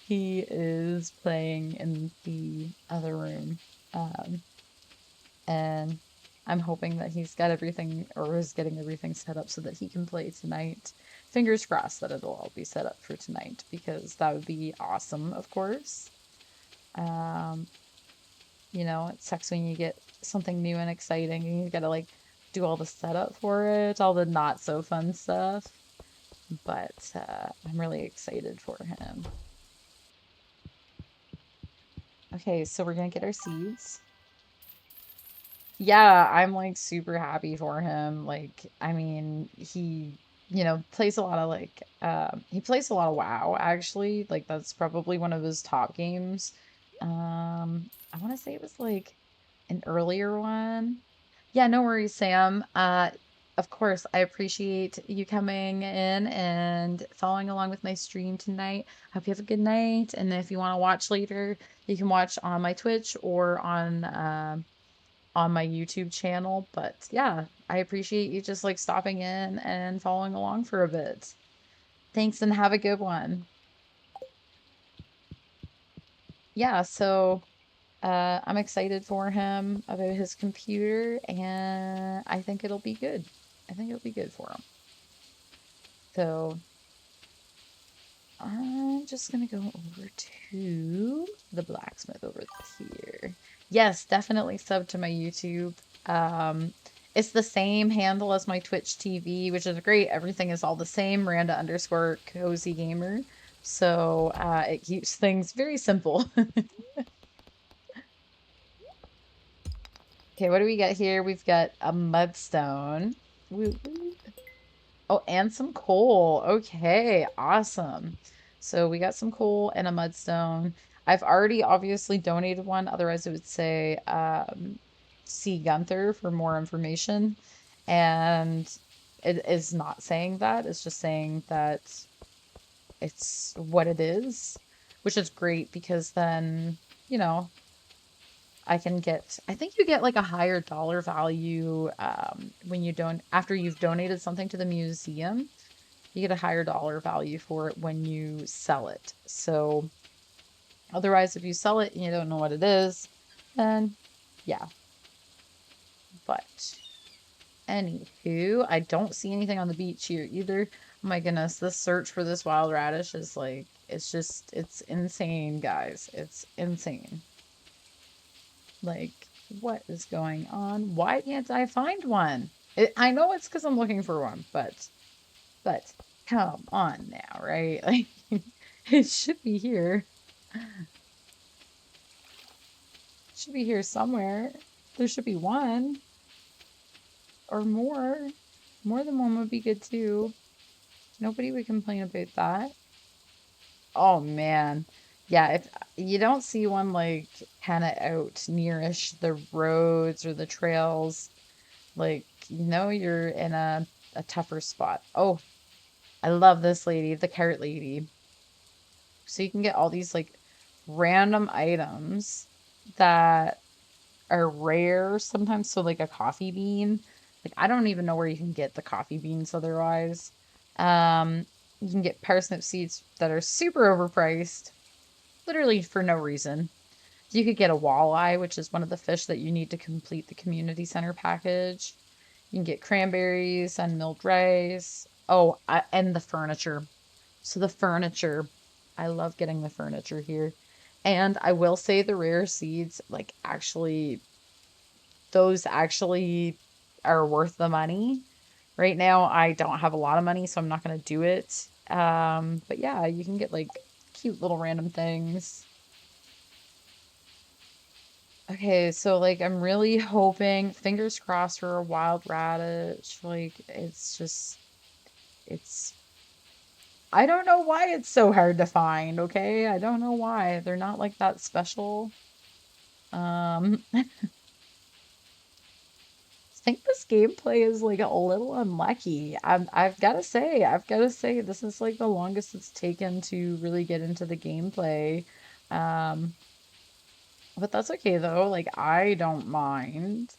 he is playing in the other room. Um, and I'm hoping that he's got everything or is getting everything set up so that he can play tonight. Fingers crossed that it'll all be set up for tonight because that would be awesome, of course. Um, it sucks when you get something new and exciting and you gotta like do all the setup for it, all the not so fun stuff. But I'm really excited for him. Okay, so we're gonna get our seeds. Yeah, I'm like super happy for him. Like, I mean, he, plays a lot of he plays a lot of WoW actually. Like that's probably one of his top games. I want to say it was like an earlier one. Yeah, no worries, Sam. Of course, I appreciate you coming in and following along with my stream tonight. Hope you have a good night. And if you want to watch later, you can watch on my Twitch or on on my YouTube channel. But yeah, I appreciate you just like stopping in and following along for a bit. Thanks and have a good one. Yeah, so I'm excited for him about his computer, and I think it'll be good. I think it'll be good for him. So I'm just gonna go over to the blacksmith over here. Yes, definitely sub to my YouTube. Um, it's the same handle as my Twitch TV, which is great. Everything is all the same, Miranda underscore cozy gamer. So it keeps things very simple. Okay, what do we got here? We've got a mudstone. Woo, woo. Oh, and some coal. Okay, awesome. So we got some coal and a mudstone. I've already obviously donated one, otherwise it would say see Gunther for more information. And it is not saying that. It's just saying that it's what it is, which is great because then, you know, I think you get like a higher dollar value when you don't, after you've donated something to the museum, you get a higher dollar value for it when you sell it. So otherwise, if you sell it and you don't know what it is, then yeah. But anywho, I don't see anything on the beach here either. Oh my goodness, this search for this wild radish is like, it's insane, guys. It's insane. Like, what is going on? Why can't I find one? I know it's because I'm looking for one, but come on now, right? Like, it should be here. Should be here somewhere. There should be one or more. More than one would be good too. Nobody would complain about that. Oh man. Yeah, if you don't see one like kind of out nearish the roads or the trails, like you're in a tougher spot. Oh, I love this lady, the carrot lady. So you can get all these like random items that are rare sometimes. So like a coffee bean. Like I don't even know where you can get the coffee beans otherwise. Um, you can get parsnip seeds that are super overpriced, literally for no reason. You could get a walleye, which is one of the fish that you need to complete the community center package. You can get cranberries and milled rice. Oh, and the furniture. So the furniture, I love getting the furniture here. And I will say the rare seeds, like actually, those actually are worth the money. Right now, I don't have a lot of money, so I'm not going to do it. But yeah, you can get like cute little random things. Okay, so like I'm really hoping, fingers crossed for a wild radish. Like it's I don't know why it's so hard to find, okay? I don't know why. They're not like that special. I think this gameplay is like a little unlucky. I've gotta say, this is like the longest it's taken to really get into the gameplay. Um, but that's okay though. Like I don't mind.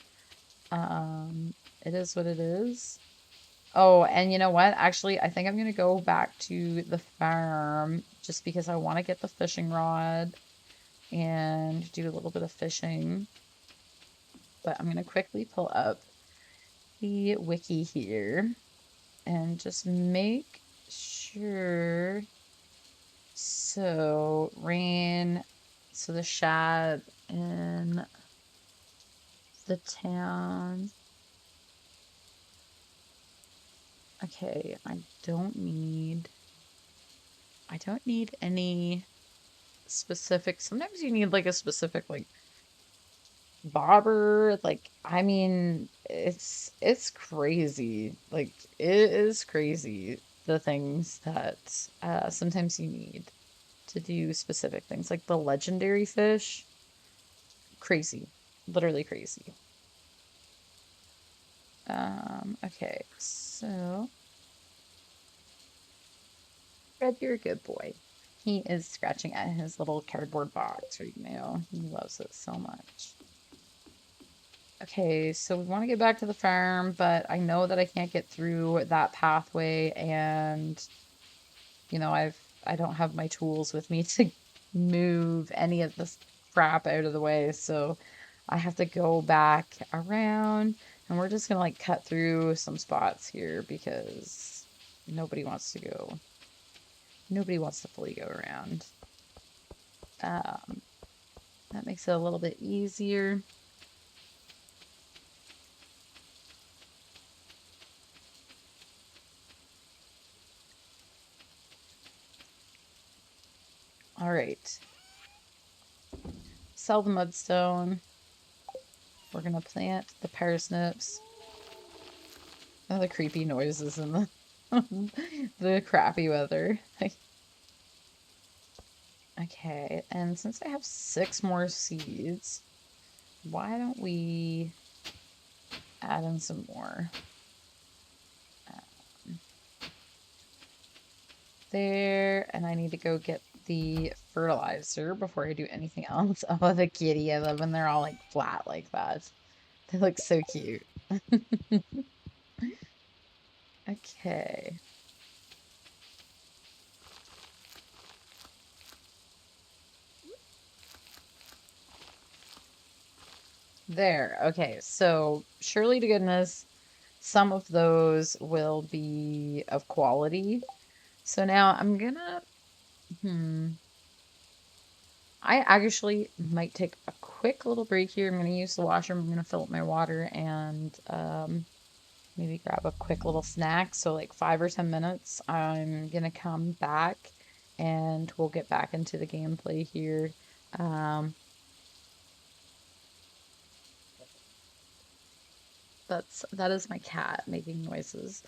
Um, it is what it is. Oh, and you know what? Actually, I think I'm gonna go back to the farm just because I want to get the fishing rod and do a little bit of fishing. But I'm gonna quickly pull up the wiki here and just make sure. So, rain, so the shad in the town. Okay, I don't need any specific. Sometimes you need like a specific like bobber. Like, I mean, it's crazy. Like, it is crazy the things that sometimes you need to do specific things. Like the legendary fish, crazy, literally crazy. Okay, so Fred, you're a good boy. He is scratching at his little cardboard box right now. He loves it so much. Okay, so we want to get back to the farm, but I know that I can't get through that pathway, and I don't have my tools with me to move any of this crap out of the way, so I have to go back around, and we're just gonna like cut through some spots here because nobody wants to go. Nobody wants to fully go around. Um, that makes it a little bit easier. All right, sell the mudstone. We're gonna plant the parsnips. Oh, the creepy noises and the crappy weather. Okay, and since I have 6 more seeds, why don't we add in some more? Um, there, and I need to go get the fertilizer before I do anything else. Oh, the kitty, I love when they're all like flat like that. They look so cute. Okay, there. Okay, so surely to goodness, some of those will be of quality. So now I'm gonna, hmm, I actually might take a quick little break here. I'm gonna use the washroom. I'm gonna fill up my water and maybe grab a quick little snack. So like 5 or 10 minutes. I'm gonna come back and we'll get back into the gameplay here. Um, that is my cat making noises.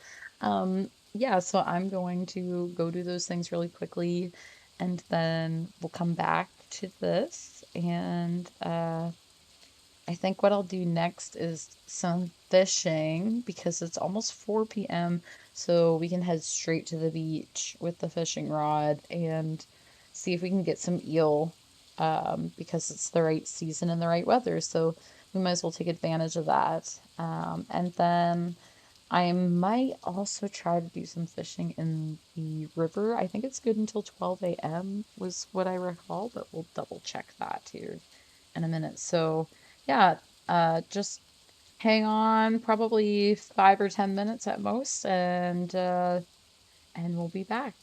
Yeah, so I'm going to go do those things really quickly, and then we'll come back to this. And I think what I'll do next is some fishing because it's almost 4 p.m. So we can head straight to the beach with the fishing rod and see if we can get some eel, because it's the right season and the right weather. So we might as well take advantage of that. And then I might also try to do some fishing in the river. I think it's good until 12 a.m. was what I recall, but we'll double check that here in a minute. So, yeah, just hang on probably 5 or 10 minutes at most, and we'll be back.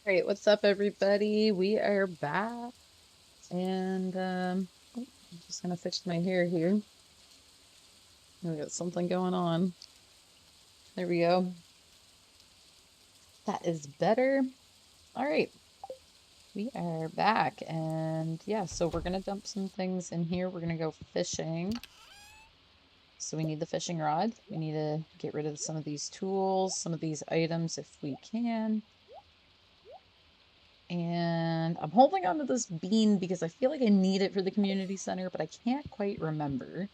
Great, what's up, everybody? We are back, and oh, I'm just gonna fix my hair here. We got something going on. There we go. That is better. All right, we are back, and yeah, so we're gonna dump some things in here. We're gonna go fishing. So we need the fishing rod. We need to get rid of some of these tools, some of these items if we can. And I'm holding on to this bean because I feel like I need it for the community center, but I can't quite remember.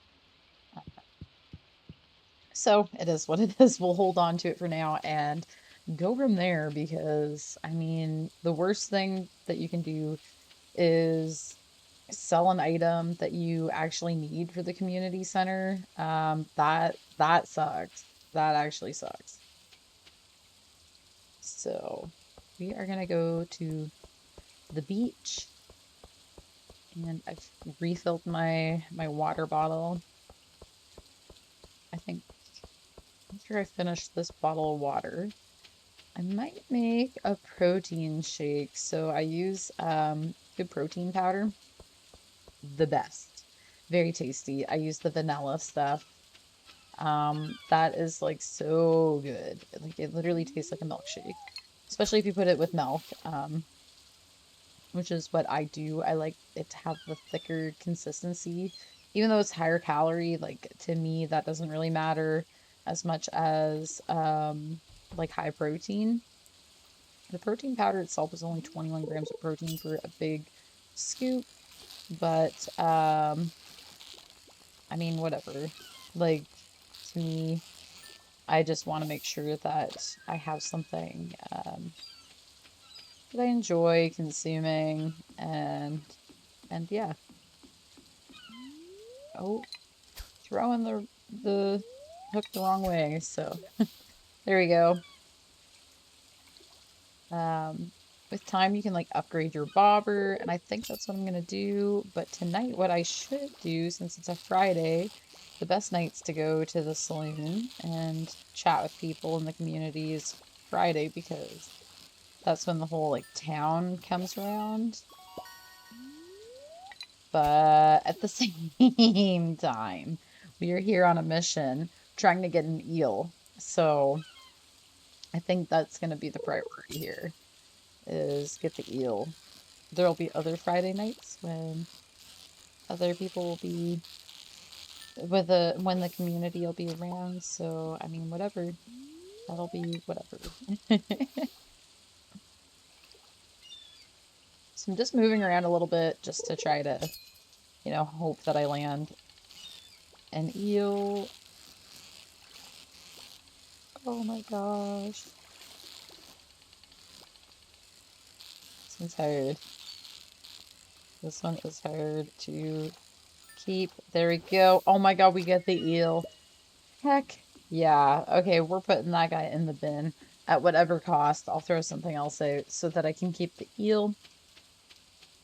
So it is what it is. We'll hold on to it for now and go from there because, I mean, the worst thing that you can do is sell an item that you actually need for the community center. That sucks. That actually sucks. So we are gonna go to the beach, and I've refilled my water bottle. I think after I finish this bottle of water, I might make a protein shake. So I use good protein powder, the best. Very tasty. I use the vanilla stuff. That is like so good. Like it literally tastes like a milkshake, especially if you put it with milk. Which is what I do. I like it to have the thicker consistency. Even though it's higher calorie, like to me that doesn't really matter as much as like high protein. The protein powder itself is only 21 grams of protein for a big scoop, but I mean whatever. Like to me, I just want to make sure that I have something that I enjoy consuming and yeah. Oh, throwing the hook the wrong way. So there we go. With time, you can like upgrade your bobber, and I think that's what I'm gonna do. But tonight, what I should do, since it's a Friday, the best nights to go to the saloon and chat with people in the community is Friday because that's when the whole like town comes around. But at the same time, we are here on a mission trying to get an eel. So I think that's going to be the priority here is get the eel. There'll be other Friday nights when other people will be with when the community will be around. So I mean whatever. That'll be whatever. So I'm just moving around a little bit just to try to, hope that I land an eel. Oh my gosh. This one's hard. This one is hard to keep. There we go. Oh my god, we get the eel. Heck yeah. Okay, we're putting that guy in the bin at whatever cost. I'll throw something else out so that I can keep the eel.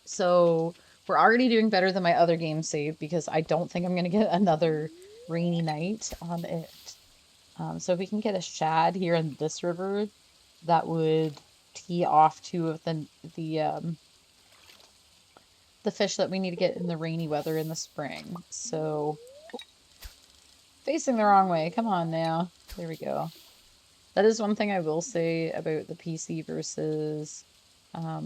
So we're already doing better than my other game save because I don't think I'm going to get another rainy night on it. So if we can get a shad here in this river, that would tee off two of the fish that we need to get in the rainy weather in the spring. So facing the wrong way. Come on now. There we go. That is one thing I will say about the PC versus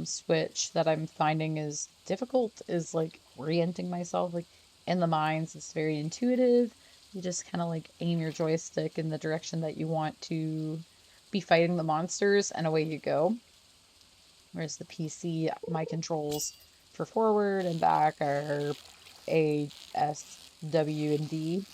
Switch that I'm finding is difficult is like orienting myself. Like in the mines, it's very intuitive. You just kind of like aim your joystick in the direction that you want to be fighting the monsters, and away you go. Whereas the PC, my controls for forward and back are A, S, W, and D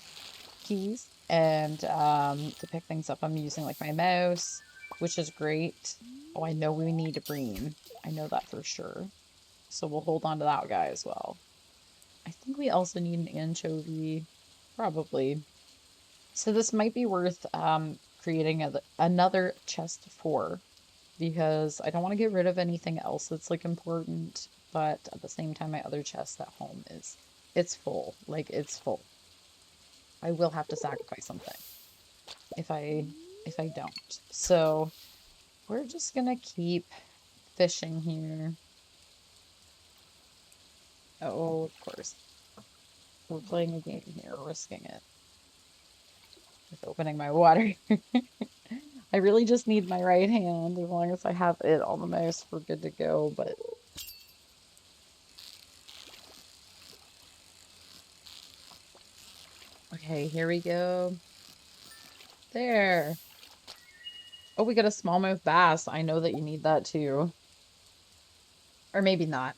keys. And to pick things up, I'm using like my mouse, which is great. Oh, I know we need a bream. I know that for sure. So we'll hold on to that guy as well. I think we also need an anchovy, probably. So this might be worth creating another chest for because I don't want to get rid of anything else that's like important, but at the same time, my other chest at home it's full. Like it's full. I will have to sacrifice something if I don't. So we're just gonna keep fishing here. Oh, of course. We're playing a game here, risking it. With opening my water. I really just need my right hand. As long as I have it on the mouse, we're good to go, but okay, here we go. There. Oh, we got a smallmouth bass. I know that you need that too. Or maybe not.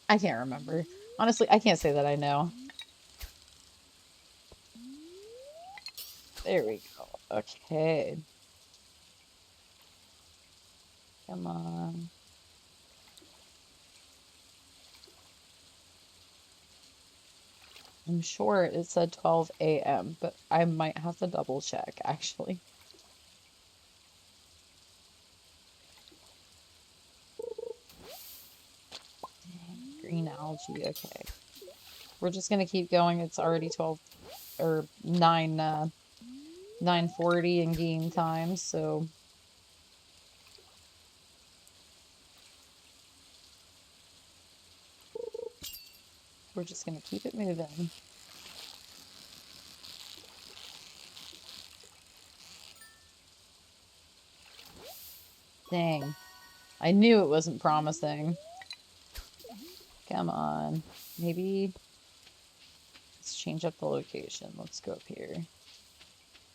I can't remember. Honestly, I can't say that I know. There we go. Okay. Come on. I'm sure it said 12 a.m., but I might have to double check, actually. Dang, green algae. Okay. We're just gonna keep going. It's already 12 or 9:40 in game time, so we're just gonna keep it moving. Dang. I knew it wasn't promising. Come on. Maybe let's change up the location. Let's go up here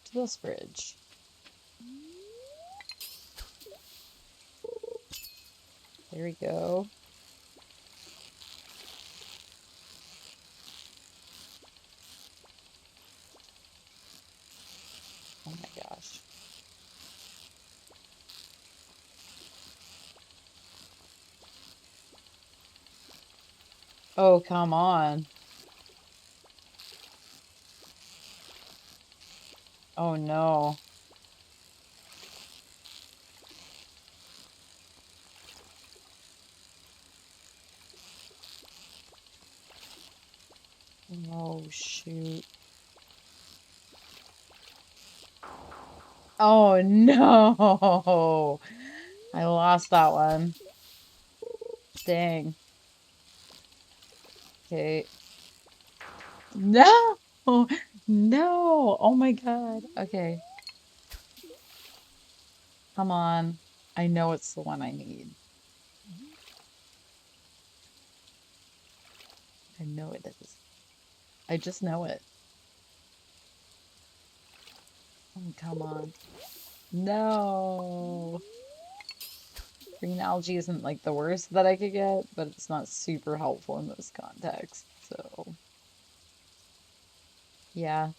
to this bridge. There we go. Oh my gosh. Oh, come on. Oh no. Oh shoot. Oh no. I lost that one. Dang. Okay. No. No. Oh my God. Okay. Come on. I know it's the one I need. I know it is. I just know it. Oh, come on. No. Green algae isn't like the worst that I could get, but it's not super helpful in this context. So, yeah.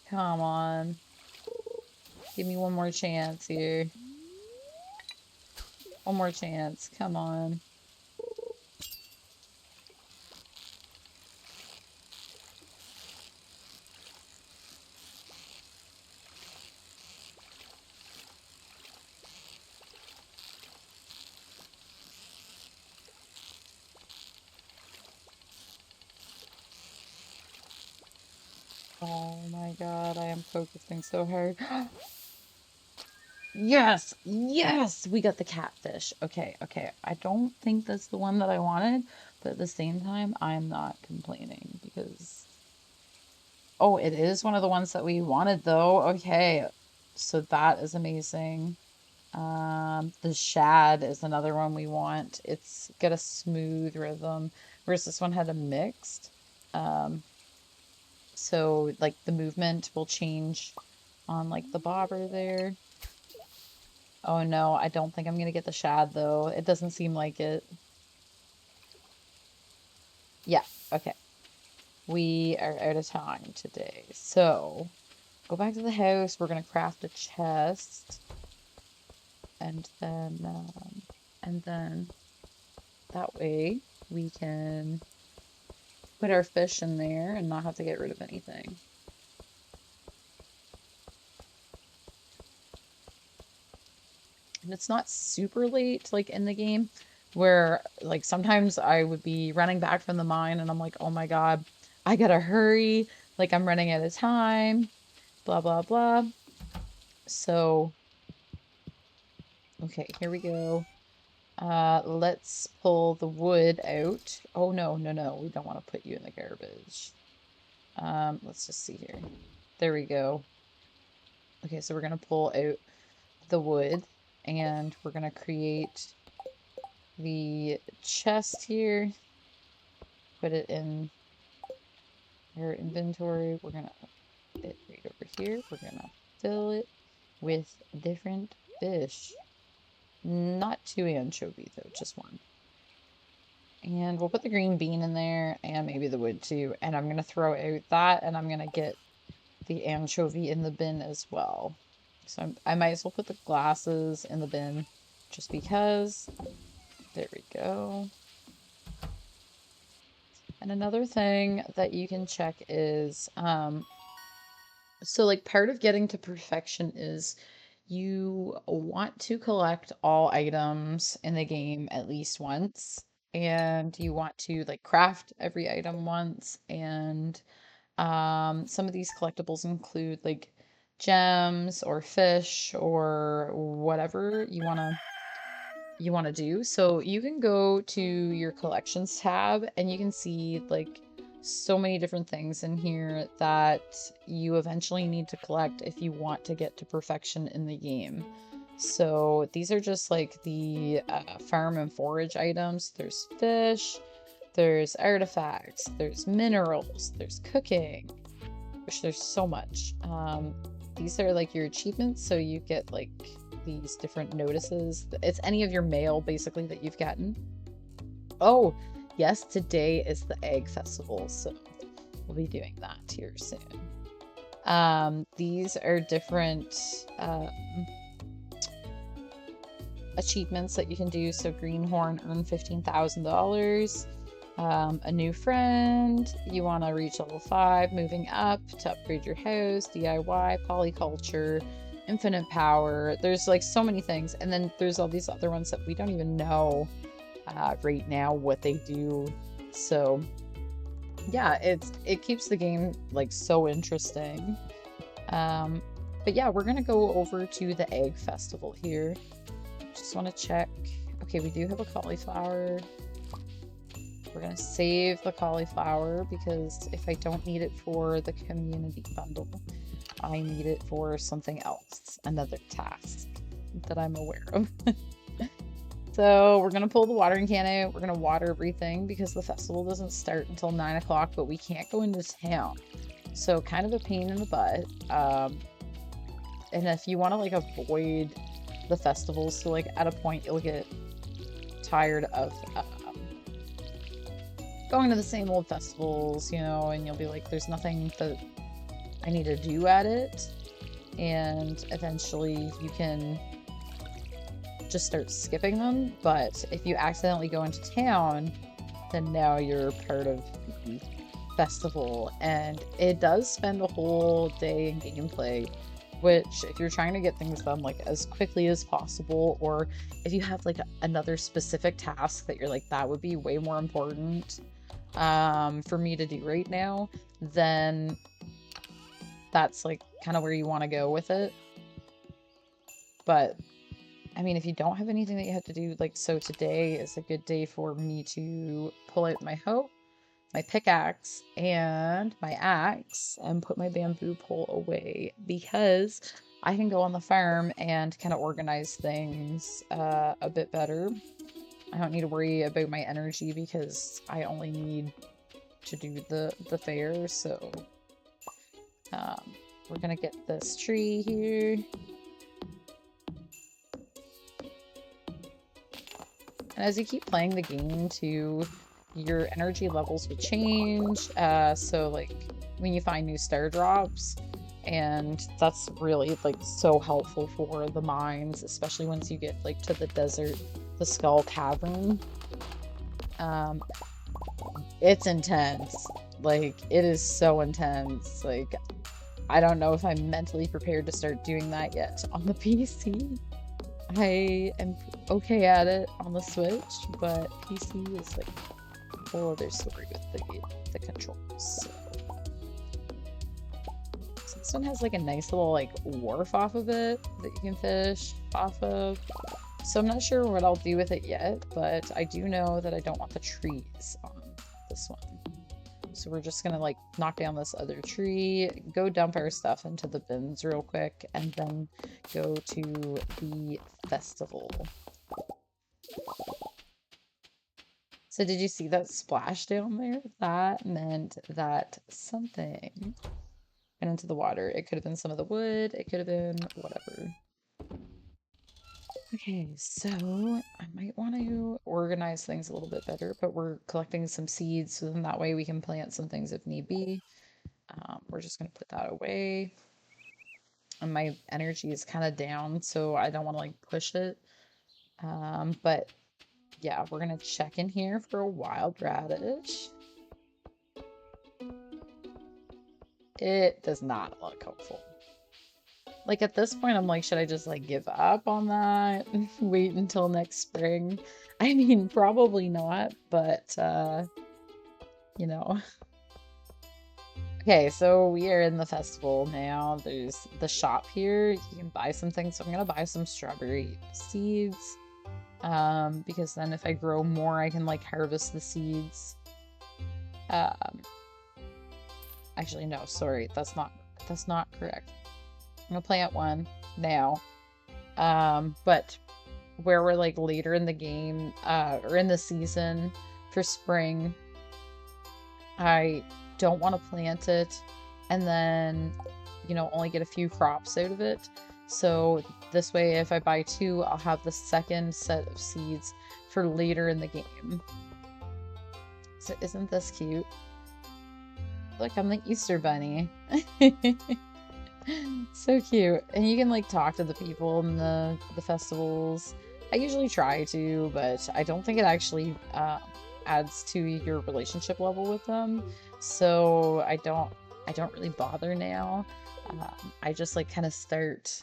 Come on. Give me one more chance here. One more chance. Come on. Oh my God, I am focusing so hard. Yes, yes, we got the catfish. Okay, okay. I don't think that's the one that I wanted, but at the same time, I'm not complaining because, oh, it is one of the ones that we wanted though. Okay, so that is amazing. The shad is another one we want. It's got a smooth rhythm, whereas this one had a mixed. Um, so like the movement will change on like the bobber there. Oh no, I don't think I'm gonna get the shad though. It doesn't seem like it. Yeah, okay. We are out of time today. So go back to the house. We're gonna craft a chest, and then that way we can put our fish in there and not have to get rid of anything. And it's not super late, like in the game, where like sometimes I would be running back from the mine and I'm like, oh my God, I gotta hurry. Like I'm running out of time, blah, blah, blah. So, okay, here we go. Let's pull the wood out. Oh, no, no, no. We don't want to put you in the garbage. Let's just see here. There we go. Okay, so we're gonna pull out the wood and we're gonna create the chest here. Put it in our inventory. We're gonna put it right over here. We're gonna fill it with different fish. Not two anchovy though, just one. And we'll put the green bean in there and maybe the wood too. And I'm gonna throw out that and I'm gonna get the anchovy in the bin as well. So I might as well put the glasses in the bin just because. There we go. And another thing that you can check is, so like part of getting to perfection is you want to collect all items in the game at least once, and you want to like craft every item once, and some of these collectibles include like gems or fish or whatever you want to do. So you can go to your collections tab and you can see like so many different things in here that you eventually need to collect if you want to get to perfection in the game. So these are just like the farm and forage items. There's fish, there's artifacts, there's minerals, there's cooking, which there's so much. These are like your achievements, so you get like these different notices. It's any of your mail basically that you've gotten. Oh, yes, today is the egg festival, so we'll be doing that here soon. These are different achievements that you can do. So Greenhorn earn $15,000. A new friend, you want to reach level 5, moving up to upgrade your house, DIY, polyculture, infinite power. There's like so many things, and then there's all these other ones that we don't even know right now what they do. So yeah, it keeps the game like so interesting. But yeah, we're gonna go over to the egg festival here. Just want to check. Okay, we do have a cauliflower. We're gonna save the cauliflower because if I don't need it for the community bundle, I need it for something else, another task that I'm aware of. So we're gonna pull the watering can out. We're gonna water everything because the festival doesn't start until 9 o'clock, but we can't go into town. So kind of a pain in the butt. And if you want to like avoid the festivals, so like at a point you'll get tired of going to the same old festivals, you know, and you'll be like, there's nothing that I need to do at it. And eventually you can just start skipping them. But if you accidentally go into town, then now you're part of the festival. And it does spend a whole day in gameplay, which if you're trying to get things done like as quickly as possible, or if you have like another specific task that you're like, that would be way more important for me to do right now, then that's like kind of where you want to go with it. But I mean, if you don't have anything that you have to do, like, so today is a good day for me to pull out my hoe, my pickaxe, and my axe, and put my bamboo pole away, because I can go on the farm and kind of organize things a bit better. I don't need to worry about my energy because I only need to do the fair. So we're gonna get this tree here. And as you keep playing the game too, your energy levels will change. So like when you find new star drops, and that's really like so helpful for the mines, especially once you get like to the desert, the Skull Cavern. It's intense. Like, it is so intense. Like, I don't know if I'm mentally prepared to start doing that yet on the PC. I am okay at it on the Switch, but PC is like a whole other story with the controls. So this one has like a nice little like wharf off of it that you can fish off of. So I'm not sure what I'll do with it yet, but I do know that I don't want the trees on this one. So we're just gonna like knock down this other tree, go dump our stuff into the bins real quick, and then go to the festival. So did you see that splash down there? That meant that something went into the water. It could have been some of the wood, it could have been whatever. Okay, so I might want to organize things a little bit better, but we're collecting some seeds so then that way we can plant some things if need be. We're just going to put that away. And my energy is kind of down, so I don't want to like push it. But yeah, we're going to check in here for a wild radish. It does not look hopeful. Like at this point, I'm like, should I just like give up on that? Wait until next spring? I mean, probably not, but you know. Okay, so we are in the festival now. There's the shop here. You can buy some things. So I'm gonna buy some strawberry seeds. Because then if I grow more, I can like harvest the seeds. Um, actually, no, sorry, that's not correct. I'm gonna plant one now. But where we're like later in the game, or in the season for spring, I don't want to plant it and then, you know, only get a few crops out of it. So this way, if I buy two, I'll have the second set of seeds for later in the game. So isn't this cute? Look, I'm the Easter Bunny. So cute. And you can like talk to the people in the festivals. I usually try to, but I don't think it actually adds to your relationship level with them. So I don't really bother now. I just like kind of start.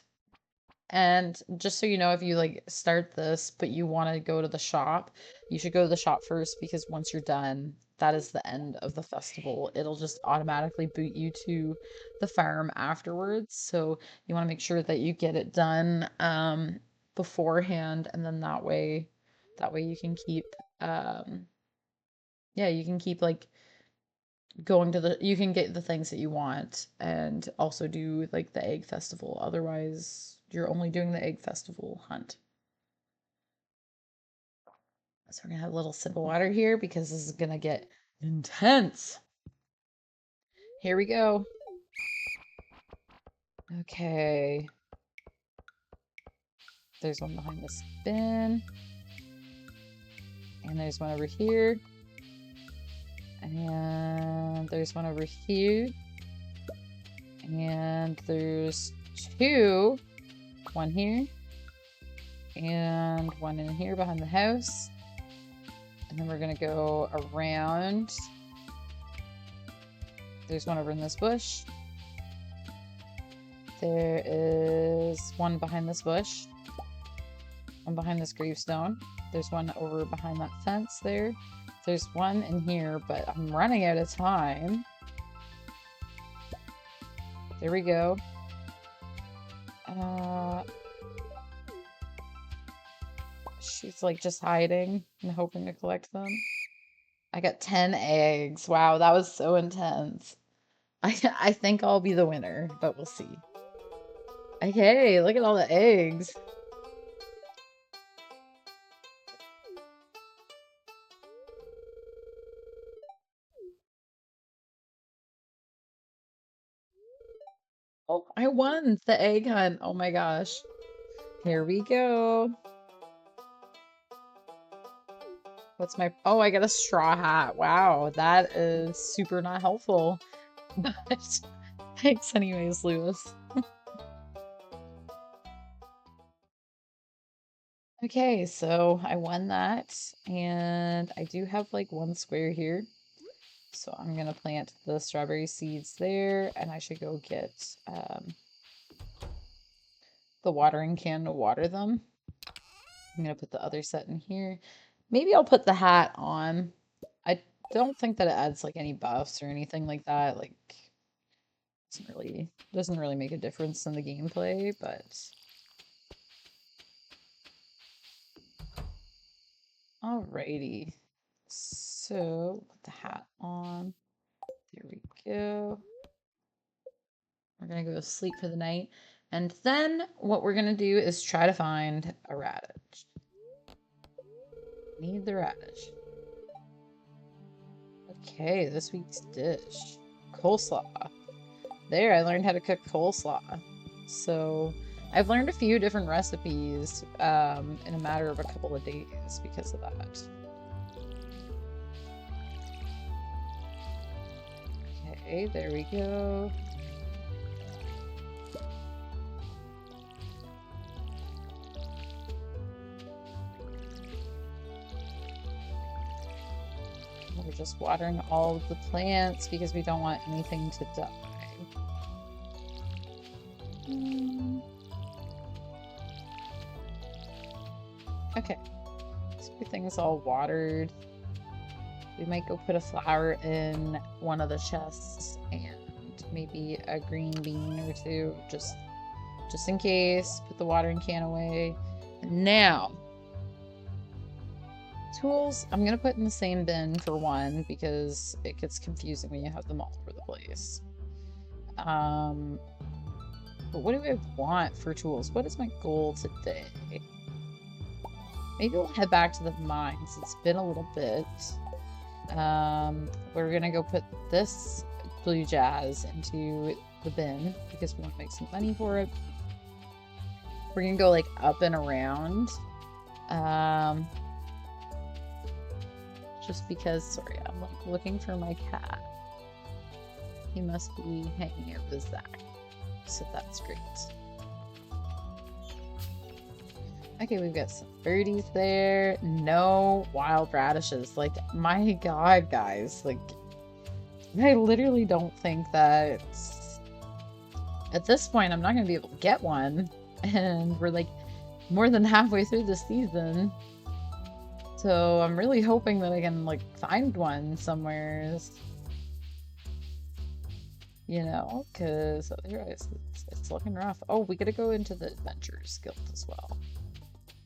And just so you know, if you like start this, but you want to go to the shop, you should go to the shop first because once you're done, that is the end of the festival. It'll just automatically boot you to the farm afterwards. So you want to make sure that you get it done beforehand, and then that way you can keep yeah, you can keep like going to you can get the things that you want and also do like the egg festival. Otherwise, you're only doing the egg festival hunt. So we're gonna have a little sip of water here because this is gonna get intense. Here we go. Okay. There's one behind this bin. And there's one over here. And there's one over here. And there's two. One here. And one in here behind the house. And then we're gonna go around. There's one over in this bush. There is one behind this bush. One behind this gravestone. There's one over behind that fence there. There's one in here, but I'm running out of time. There we go. She's like just hiding and hoping to collect them. I got 10 eggs. Wow, that was so intense. I think I'll be the winner, but we'll see. Okay, look at all the eggs. Oh, I won the egg hunt. Oh my gosh. Here we go. What's my... Oh, I got a straw hat. Wow, that is super not helpful. But thanks anyways, Lewis. Okay, so I won that, and I do have like one square here. So I'm gonna plant the strawberry seeds there, and I should go get the watering can to water them. I'm gonna put the other set in here. Maybe I'll put the hat on. I don't think that it adds like any buffs or anything like that. Like doesn't really make a difference in the gameplay, but Alrighty. So, put the hat on. There we go. We're gonna go to sleep for the night. And then what we're gonna do is try to find a radish. Need the radish. Okay, this week's dish. Coleslaw. There, I learned how to cook coleslaw. So, I've learned a few different recipes in a matter of a couple of days because of that. Okay, there we go. We're just watering all of the plants because we don't want anything to die. Okay, so everything's all watered. We might go put a flower in one of the chests and maybe a green bean or two, just in case. Put the watering can away. Now, tools, I'm gonna put in the same bin for one because it gets confusing when you have them all over the place. But what do I want for tools? What is my goal today? Maybe we'll head back to the mines. It's been a little bit. We're gonna go put this blue jazz into the bin because we want to make some money for it. We're gonna go like up and around. Just because, sorry, I'm like looking for my cat. He must be hanging out with Zach. So that's great. Okay, we've got some birdies there. No wild radishes. Like, my god, guys. Like, I literally don't think that at this point I'm not going to be able to get one. And we're like more than halfway through the season. So I'm really hoping that I can like find one somewhere. You know, because otherwise it's looking rough. Oh, we gotta go into the Adventurers Guild as well.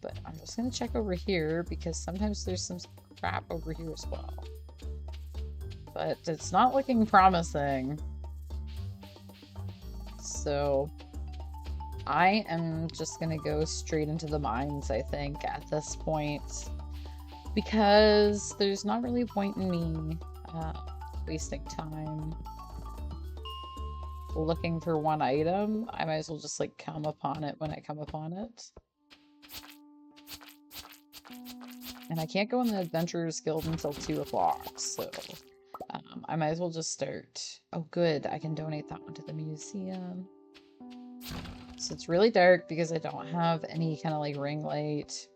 But I'm just gonna check over here because sometimes there's some crap over here as well. But it's not looking promising. So I am just gonna go straight into the mines, I think, at this point. Because there's not really a point in me wasting time looking for one item. I might as well just like come upon it when I come upon it. And I can't go in the Adventurers Guild until 2 o'clock, so I might as well just start. Oh good, I can donate that one to the museum. So it's really dark because I don't have any kind of like ring light.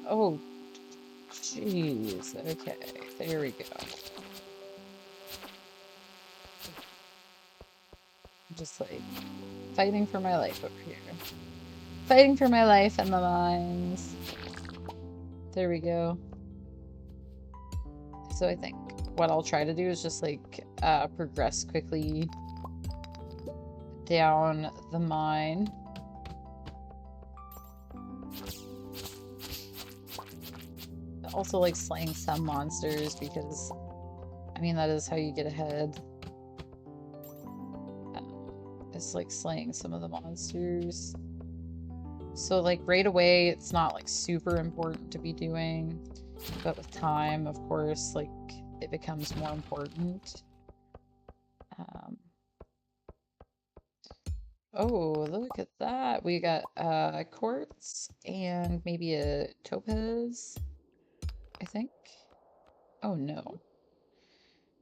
Oh, jeez. Okay, there we go. I'm just like fighting for my life over here. Fighting for my life in the mines. There we go. So I think what I'll try to do is just like progress quickly down the mine. Also like slaying some monsters because I mean that is how you get ahead. It's like slaying some of the monsters. So like right away it's not like super important to be doing, but with time of course like it becomes more important. Oh, look at that. We got quartz and maybe a topaz, I think. Oh no.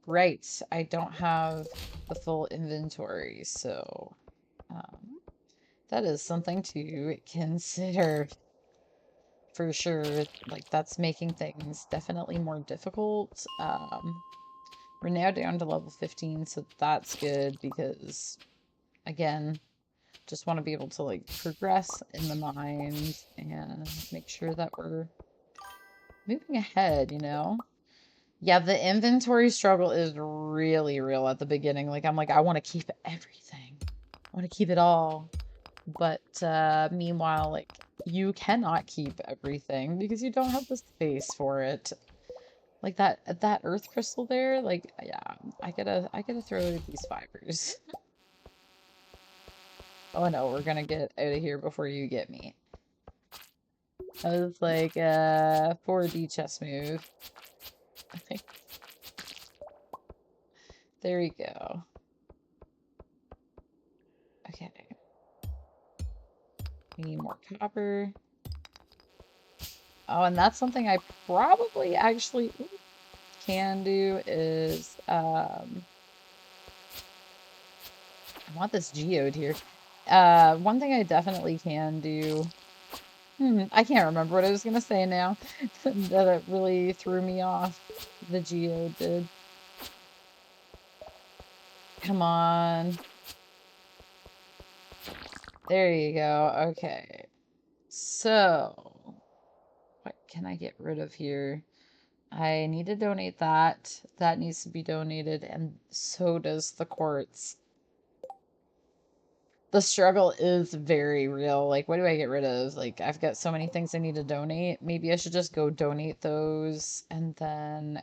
Right, I don't have the full inventory, so that is something to consider for sure. Like that's making things definitely more difficult. We're now down to level 15, so that's good because again, just want to be able to like progress in the mines and make sure that we're moving ahead, you know? Yeah, the inventory struggle is really real at the beginning. Like, I'm like, I want to keep everything. I want to keep it all. But meanwhile, like, you cannot keep everything because you don't have the space for it. Like that earth crystal there, like, yeah, I gotta throw these fibers. Oh no, we're gonna get out of here before you get me. That was like a 4D chess move. There we go. Okay. We need more copper. Oh, and that's something I probably actually can do is I want this geode here. One thing I definitely can do. I can't remember what I was gonna say now. That it really threw me off. The geode did. Come on. There you go. Okay. So, what can I get rid of here? I need to donate that. That needs to be donated, and so does the quartz. The struggle is very real. Like, what do I get rid of? Like, I've got so many things I need to donate. Maybe I should just go donate those and then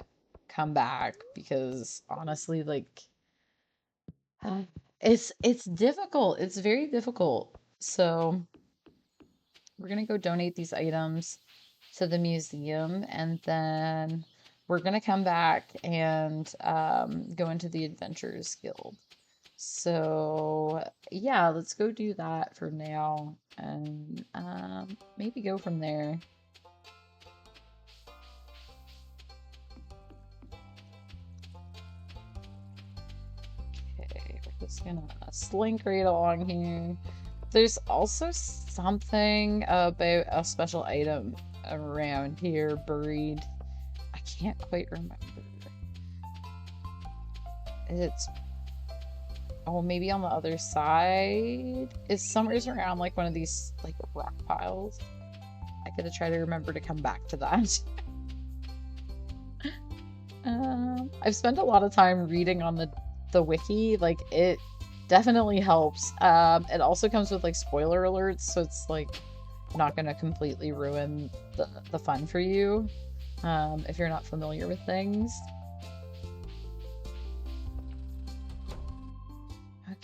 come back because honestly, like, it's difficult. It's very difficult. So, we're gonna go donate these items to the museum and then we're gonna come back and go into the Adventurers Guild. So, yeah, let's go do that for now and maybe go from there. Okay, we're just gonna slink right along here. There's also something about a special item around here buried. I can't quite remember. It's Oh, maybe on the other side? It's somewhere around like one of these like rock piles. I gotta try to remember to come back to that. I've spent a lot of time reading on the wiki. Like it definitely helps. It also comes with like spoiler alerts, so it's like not gonna completely ruin the fun for you if you're not familiar with things.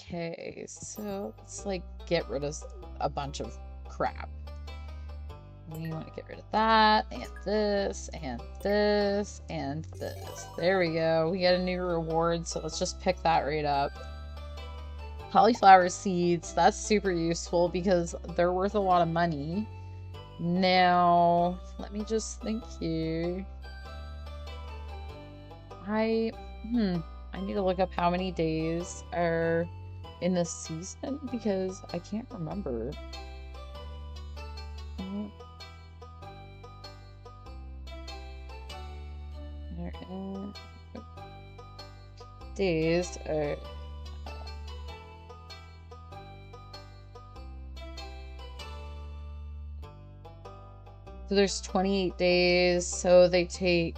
Okay, so let's like get rid of a bunch of crap. We want to get rid of that, and this, and this, and this. There we go. We get a new reward, so let's just pick that right up. Cauliflower seeds, that's super useful because they're worth a lot of money. Now, let me just think here. I need to look up how many days are in this season because I can't remember. Days are so there's 28 days, so they take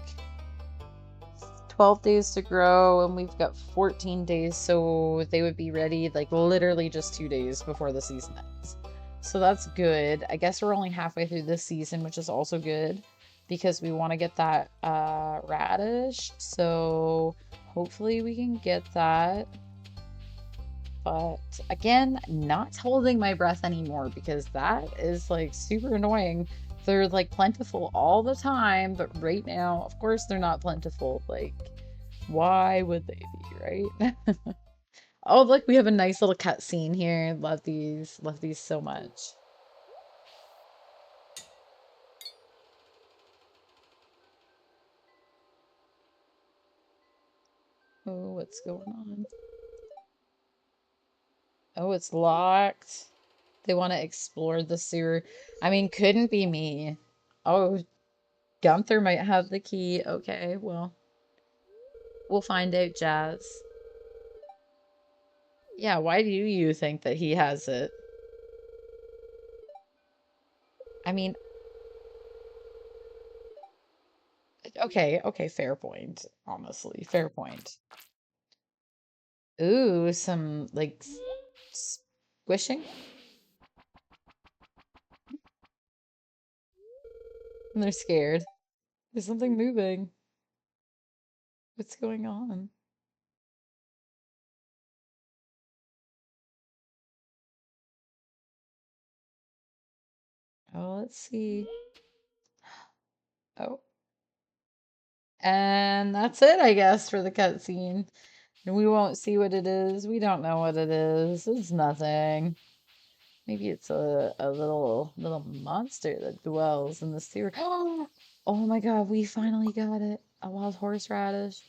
12 days to grow, and we've got 14 days, so they would be ready like literally just 2 days before the season ends. So that's good. I guess we're only halfway through this season, which is also good because we want to get that radish. So hopefully we can get that. But again, not holding my breath anymore because that is like super annoying. They're like plentiful all the time, but right now, of course, they're not plentiful. Like, why would they be, right? Oh, look, we have a nice little cutscene here. Love these. Love these so much. Oh, what's going on? Oh, it's locked. They want to explore the sewer. I mean, couldn't be me. Oh, Gunther might have the key. Okay, well, we'll find out, Jazz. Yeah, why do you think that he has it? I mean, Okay, okay, fair point. Honestly, fair point. Ooh, some like squishing. And they're scared. There's something moving. What's going on? Oh, let's see. Oh, and that's it, I guess, for the cutscene. And we won't see what it is. We don't know what it is. It's nothing. Maybe it's a little monster that dwells in the sewer. Oh my God, we finally got it. A wild horseradish.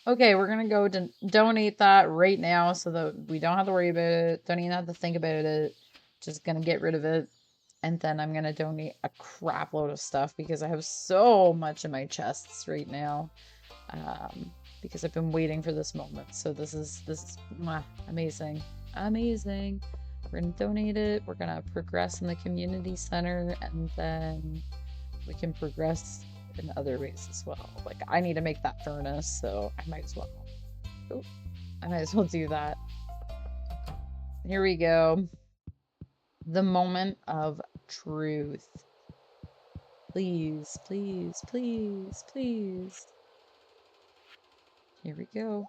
Okay, we're gonna go donate that right now so that we don't have to worry about it. Don't even have to think about it. Just gonna get rid of it. And then I'm gonna donate a crap load of stuff because I have so much in my chests right now. Um, because I've been waiting for this moment. So this is mwah, amazing. Amazing. We're gonna donate it. We're gonna progress in the community center and then we can progress in other ways as well. Like I need to make that furnace, so I might as well. Oh, I might as well do that. Here we go. The moment of truth. Please, please, please, please. Here we go.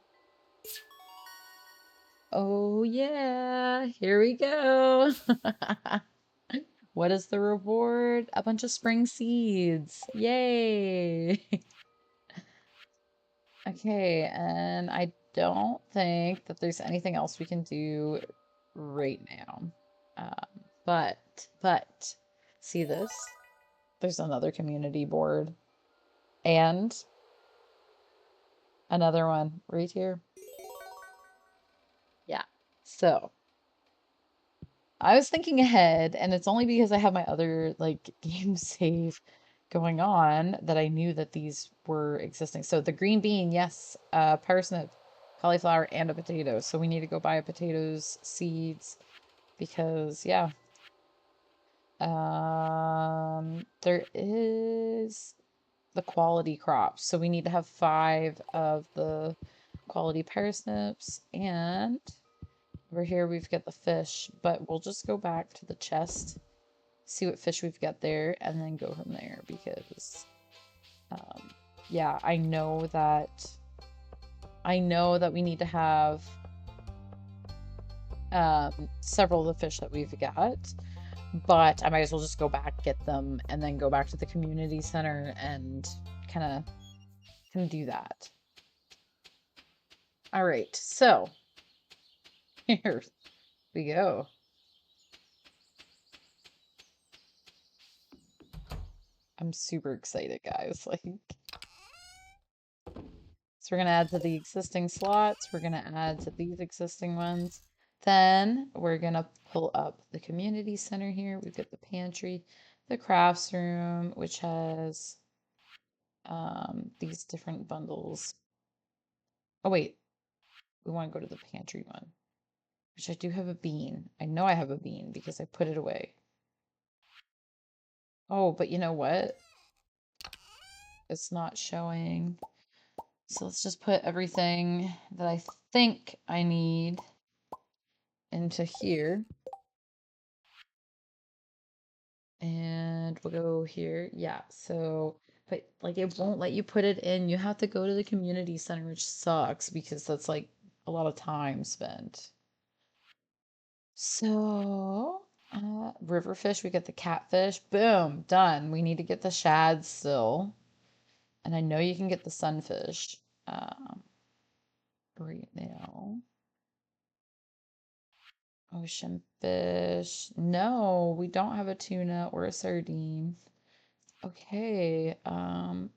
Oh yeah, here we go. What is the reward? A bunch of spring seeds. Yay! Okay, and I don't think that there's anything else we can do right now. But, see this? There's another community board and another one right here. Yeah. So I was thinking ahead, and it's only because I have my other like game save going on that I knew that these were existing. So the green bean, yes, parsnip, cauliflower, and a potato. So we need to go buy potatoes, seeds, because yeah. There is the quality crops. So we need to have 5 of the quality parsnips, and over here we've got the fish, but we'll just go back to the chest, see what fish we've got there, and then go from there because um, yeah, I know that we need to have several of the fish that we've got, but I might as well just go back, get them, and then go back to the community center and kind of do that. All right, so here we go. I'm super excited, guys. Like, so we're gonna add to the existing slots. We're gonna add to these existing ones. Then we're gonna pull up the community center here. We've got the pantry, the crafts room, which has these different bundles. Oh wait, we want to go to the pantry one, which I do have a bean. I know I have a bean because I put it away. Oh, but you know what? It's not showing. So let's just put everything that I think I need into here. And we'll go here. Yeah, so, but like it won't let you put it in. You have to go to the community center, which sucks because that's like a lot of time spent. So, riverfish, we get the catfish. Boom, done. We need to get the shad still. And I know you can get the sunfish right now. Ocean fish. No, we don't have a tuna or a sardine. Okay, so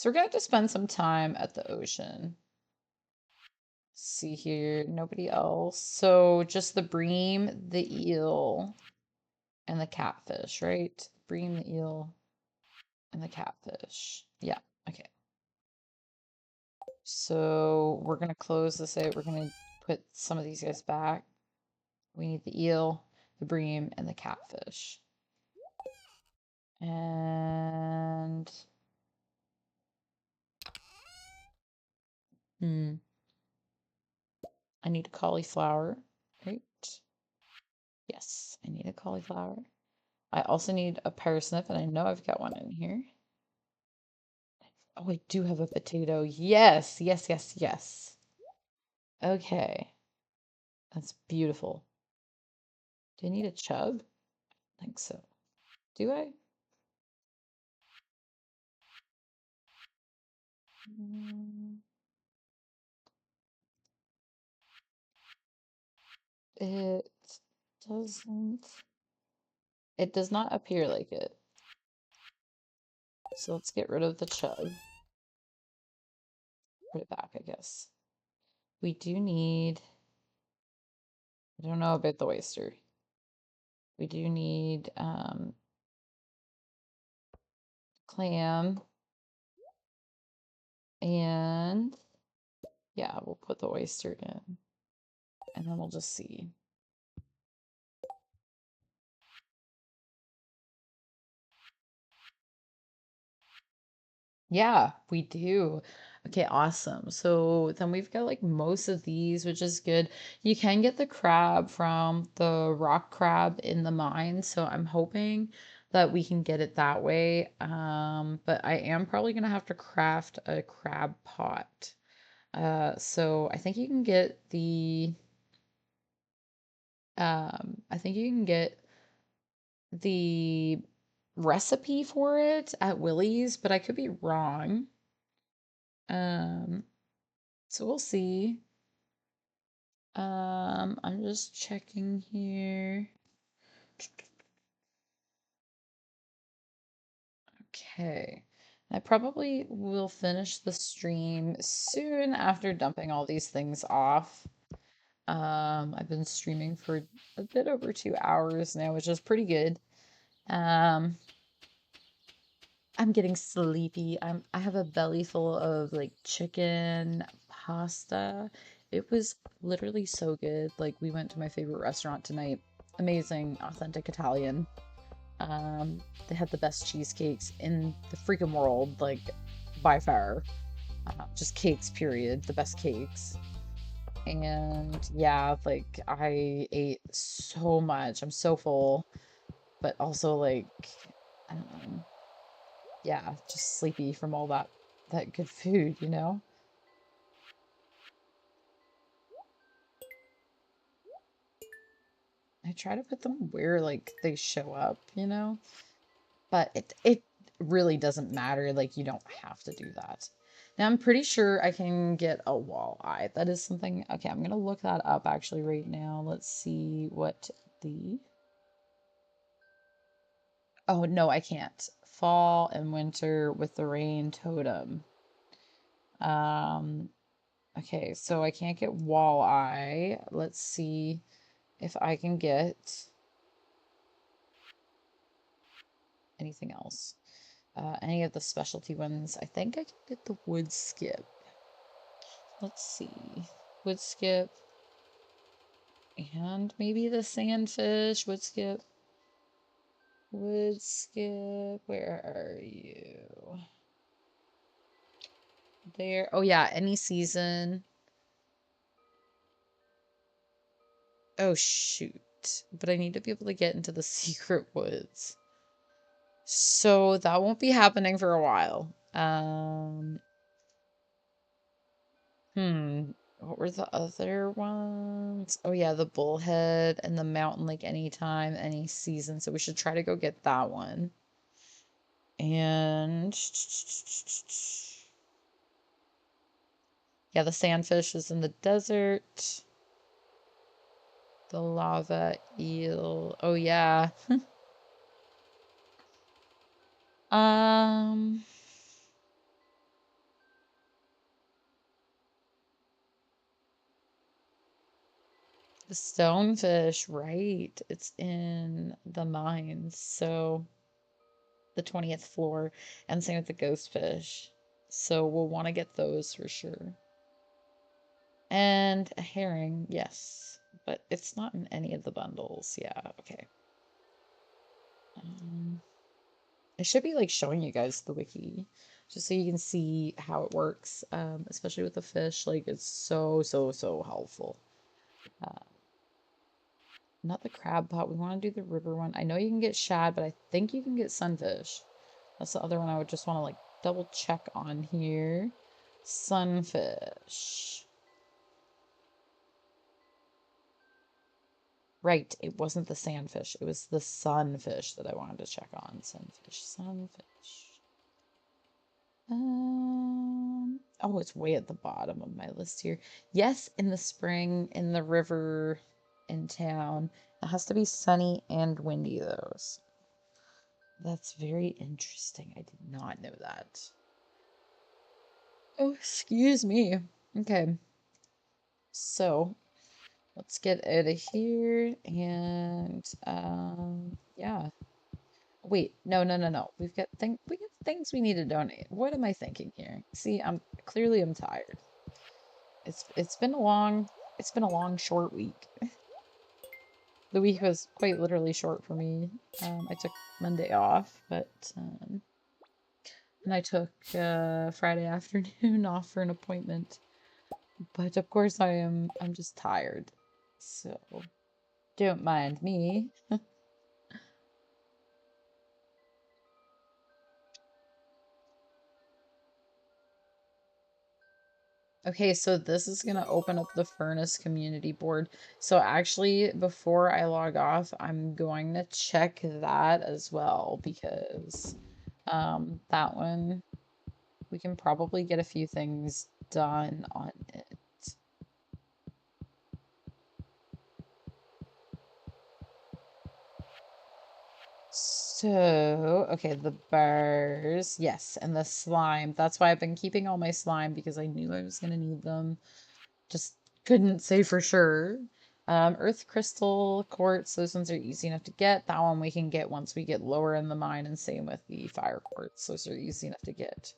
we're gonna have to spend some time at the ocean. See here, nobody else. So just the bream, the eel, and the catfish, right? Bream, the eel, and the catfish. Yeah, okay. So we're gonna close this out. We're gonna put some of these guys back. We need the eel, the bream, and the catfish. And hmm, I need a cauliflower, right? Yes, I need a cauliflower. I also need a parsnip, and I know I've got one in here. Oh, I do have a potato. Yes, yes, yes, yes. Okay, that's beautiful. Do I need a chub? I think so. Do I? Mm, It doesn't. It does not appear like it. So let's get rid of the chub. Put it back, I guess. We do need. I don't know about the oyster. We do need clam and yeah, we'll put the oyster in and then we'll just see. Yeah, we do. Okay, awesome. So then we've got like most of these, which is good. You can get the crab from the rock crab in the mine, so I'm hoping that we can get it that way. But I am probably gonna have to craft a crab pot. So I think you can get I think you can get the recipe for it at Willie's, but I could be wrong. Um, so we'll see. I'm just checking here. Okay. I probably will finish the stream soon after dumping all these things off. I've been streaming for a bit over 2 hours now, which is pretty good. Um, I'm getting sleepy. I have a belly full of like chicken pasta. It was literally so good. Like we went to my favorite restaurant tonight. Amazing, authentic Italian. They had the best cheesecakes in the freaking world, like by far. Just cakes, period. The best cakes. And yeah, like I ate so much. I'm so full, but also like I don't know. Yeah, just sleepy from all that good food, you know? I try to put them where like they show up, you know? But it really doesn't matter. Like you don't have to do that. Now I'm pretty sure I can get a walleye. That is something. Okay, I'm gonna look that up actually right now. Let's see what the. Oh no, I can't. Fall and winter with the rain totem. Um, okay, so I can't get walleye. Let's see if I can get anything else. Any of the specialty ones. I think I can get the wood skip. Let's see. Wood skip and maybe the sandfish. Wood skip. Wood skip. Where are you? There. Oh yeah, any season. Oh shoot. But I need to be able to get into the secret woods. So that won't be happening for a while. What were the other ones? Oh yeah, the bullhead and the mountain lake anytime, any season. So we should try to go get that one. And yeah, the sandfish is in the desert. The lava eel. Oh yeah. Um, the stonefish, right? It's in the mines. So the 20th floor, and same with the ghostfish. So we'll want to get those for sure. And a herring, yes. But it's not in any of the bundles. Yeah, okay. Um, I should be like showing you guys the wiki just so you can see how it works, especially with the fish. Like it's so helpful. Uh, Not the crab pot. We want to do the river one. I know you can get shad, but I think you can get sunfish. That's the other one I would just want to like double check on here. Sunfish. Right, it wasn't the sandfish. It was the sunfish that I wanted to check on. Sunfish. Oh, it's way at the bottom of my list here. Yes, in the spring, in the river, in town. It has to be sunny and windy, though. So that's very interesting. I did not know that. Oh, excuse me. Okay, so let's get out of here and yeah. Wait, no. We got things we need to donate. What am I thinking here? See, I'm tired. It's been a long short week. The week was quite literally short for me. I took Monday off, but and I took Friday afternoon off for an appointment. But of course I'm just tired. So don't mind me. Okay, so this is going to open up the furnace community board. So actually, before I log off, I'm going to check that as well because that one we can probably get a few things done on it. So, okay, the bars, yes, and the slime. That's why I've been keeping all my slime because I knew I was going to need them. Just couldn't say for sure. Earth crystal, quartz, those ones are easy enough to get. That one we can get once we get lower in the mine, and same with the fire quartz. Those are easy enough to get.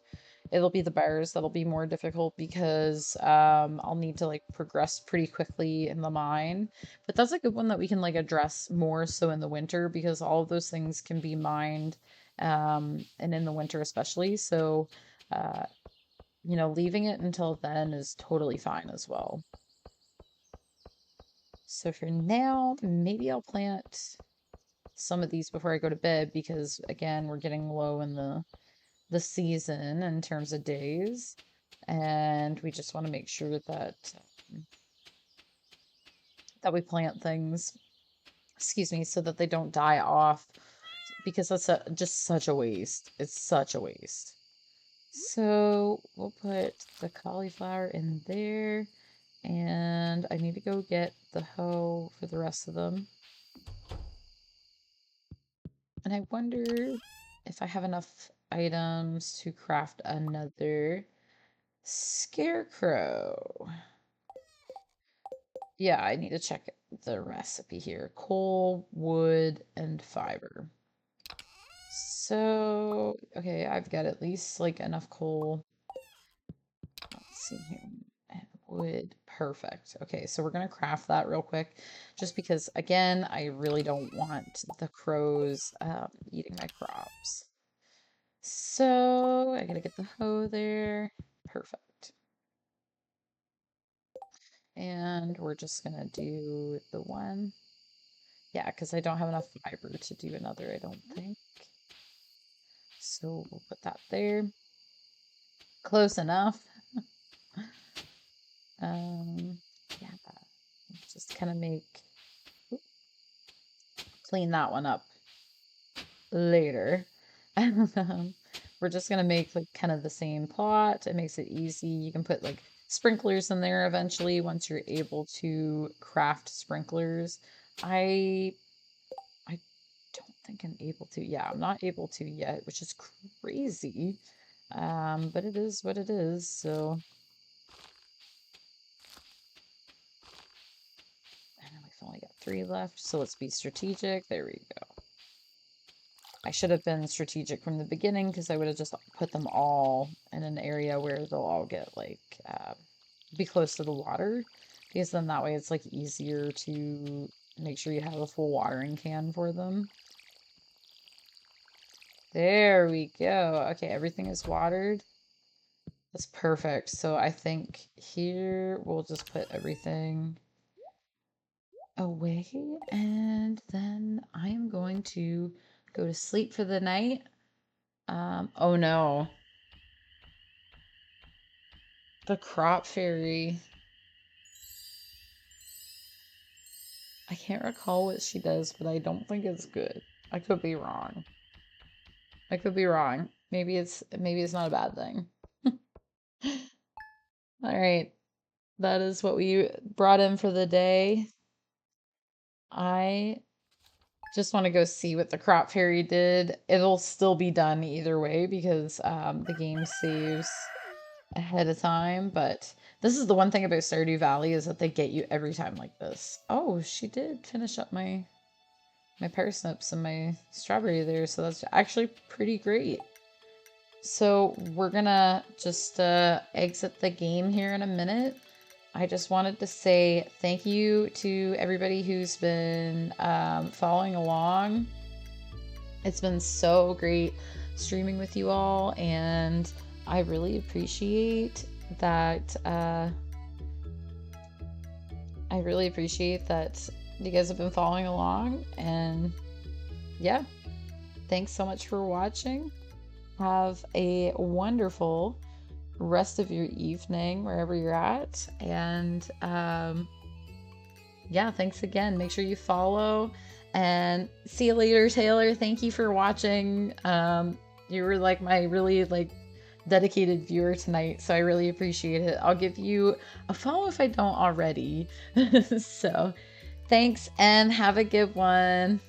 It'll be the bars that'll be more difficult because I'll need to like progress pretty quickly in the mine. But that's a good one that we can like address more so in the winter because all of those things can be mined and in the winter especially. So leaving it until then is totally fine as well. So for now, maybe I'll plant some of these before I go to bed because again, we're getting low in the season in terms of days, and we just want to make sure that we plant things, excuse me, so that they don't die off because that's just such a waste. It's such a waste. So we'll put the cauliflower in there. And I need to go get the hoe for the rest of them. And I wonder if I have enough items to craft another scarecrow. Yeah, I need to check the recipe here. Coal, wood, and fiber. So, okay, I've got at least like enough coal. Let's see here. And wood. Perfect. Okay, so we're going to craft that real quick just because, again, I really don't want the crows eating my crops. So I gotta get the hoe there. Perfect. And we're just gonna do the one. Yeah, because I don't have enough fiber to do another, I don't think. So we'll put that there. Close enough. Yeah, just kind of clean that one up later. We're just gonna make like kind of the same plot. It makes it easy. You can put like sprinklers in there eventually once you're able to craft sprinklers. I I don't think I'm able to. Yeah, I'm not able to yet, which is crazy. But it is what it is. So and then we've only got 3 left. So let's be strategic. There we go. I should have been strategic from the beginning because I would have just put them all in an area where they'll all get like be close to the water because then that way it's like easier to make sure you have a full watering can for them. There we go. Okay, everything is watered. That's perfect. So I think here we'll just put everything away, and then I am going to go to sleep for the night. Oh no, the crop fairy. I can't recall what she does, but I don't think it's good. I could be wrong. I could be wrong. Maybe it's not a bad thing. All right. That is what we brought in for the day. I just want to go see what the crop fairy did. It'll still be done either way because the game saves ahead of time. But this is the one thing about Stardew Valley is that they get you every time like this. Oh, she did finish up my parsnips and my strawberry there, so that's actually pretty great. So we're gonna just exit the game here in a minute. I just wanted to say thank you to everybody who's been following along. It's been so great streaming with you all, and I really appreciate that. I really appreciate that you guys have been following along, and yeah, thanks so much for watching. Have a wonderful rest of your evening wherever you're at, and yeah, thanks again. Make sure you follow, and see you later, Taylor. Thank you for watching. You were like my really dedicated viewer tonight, so I really appreciate it. I'll give you a follow if I don't already. So thanks, and have a good one.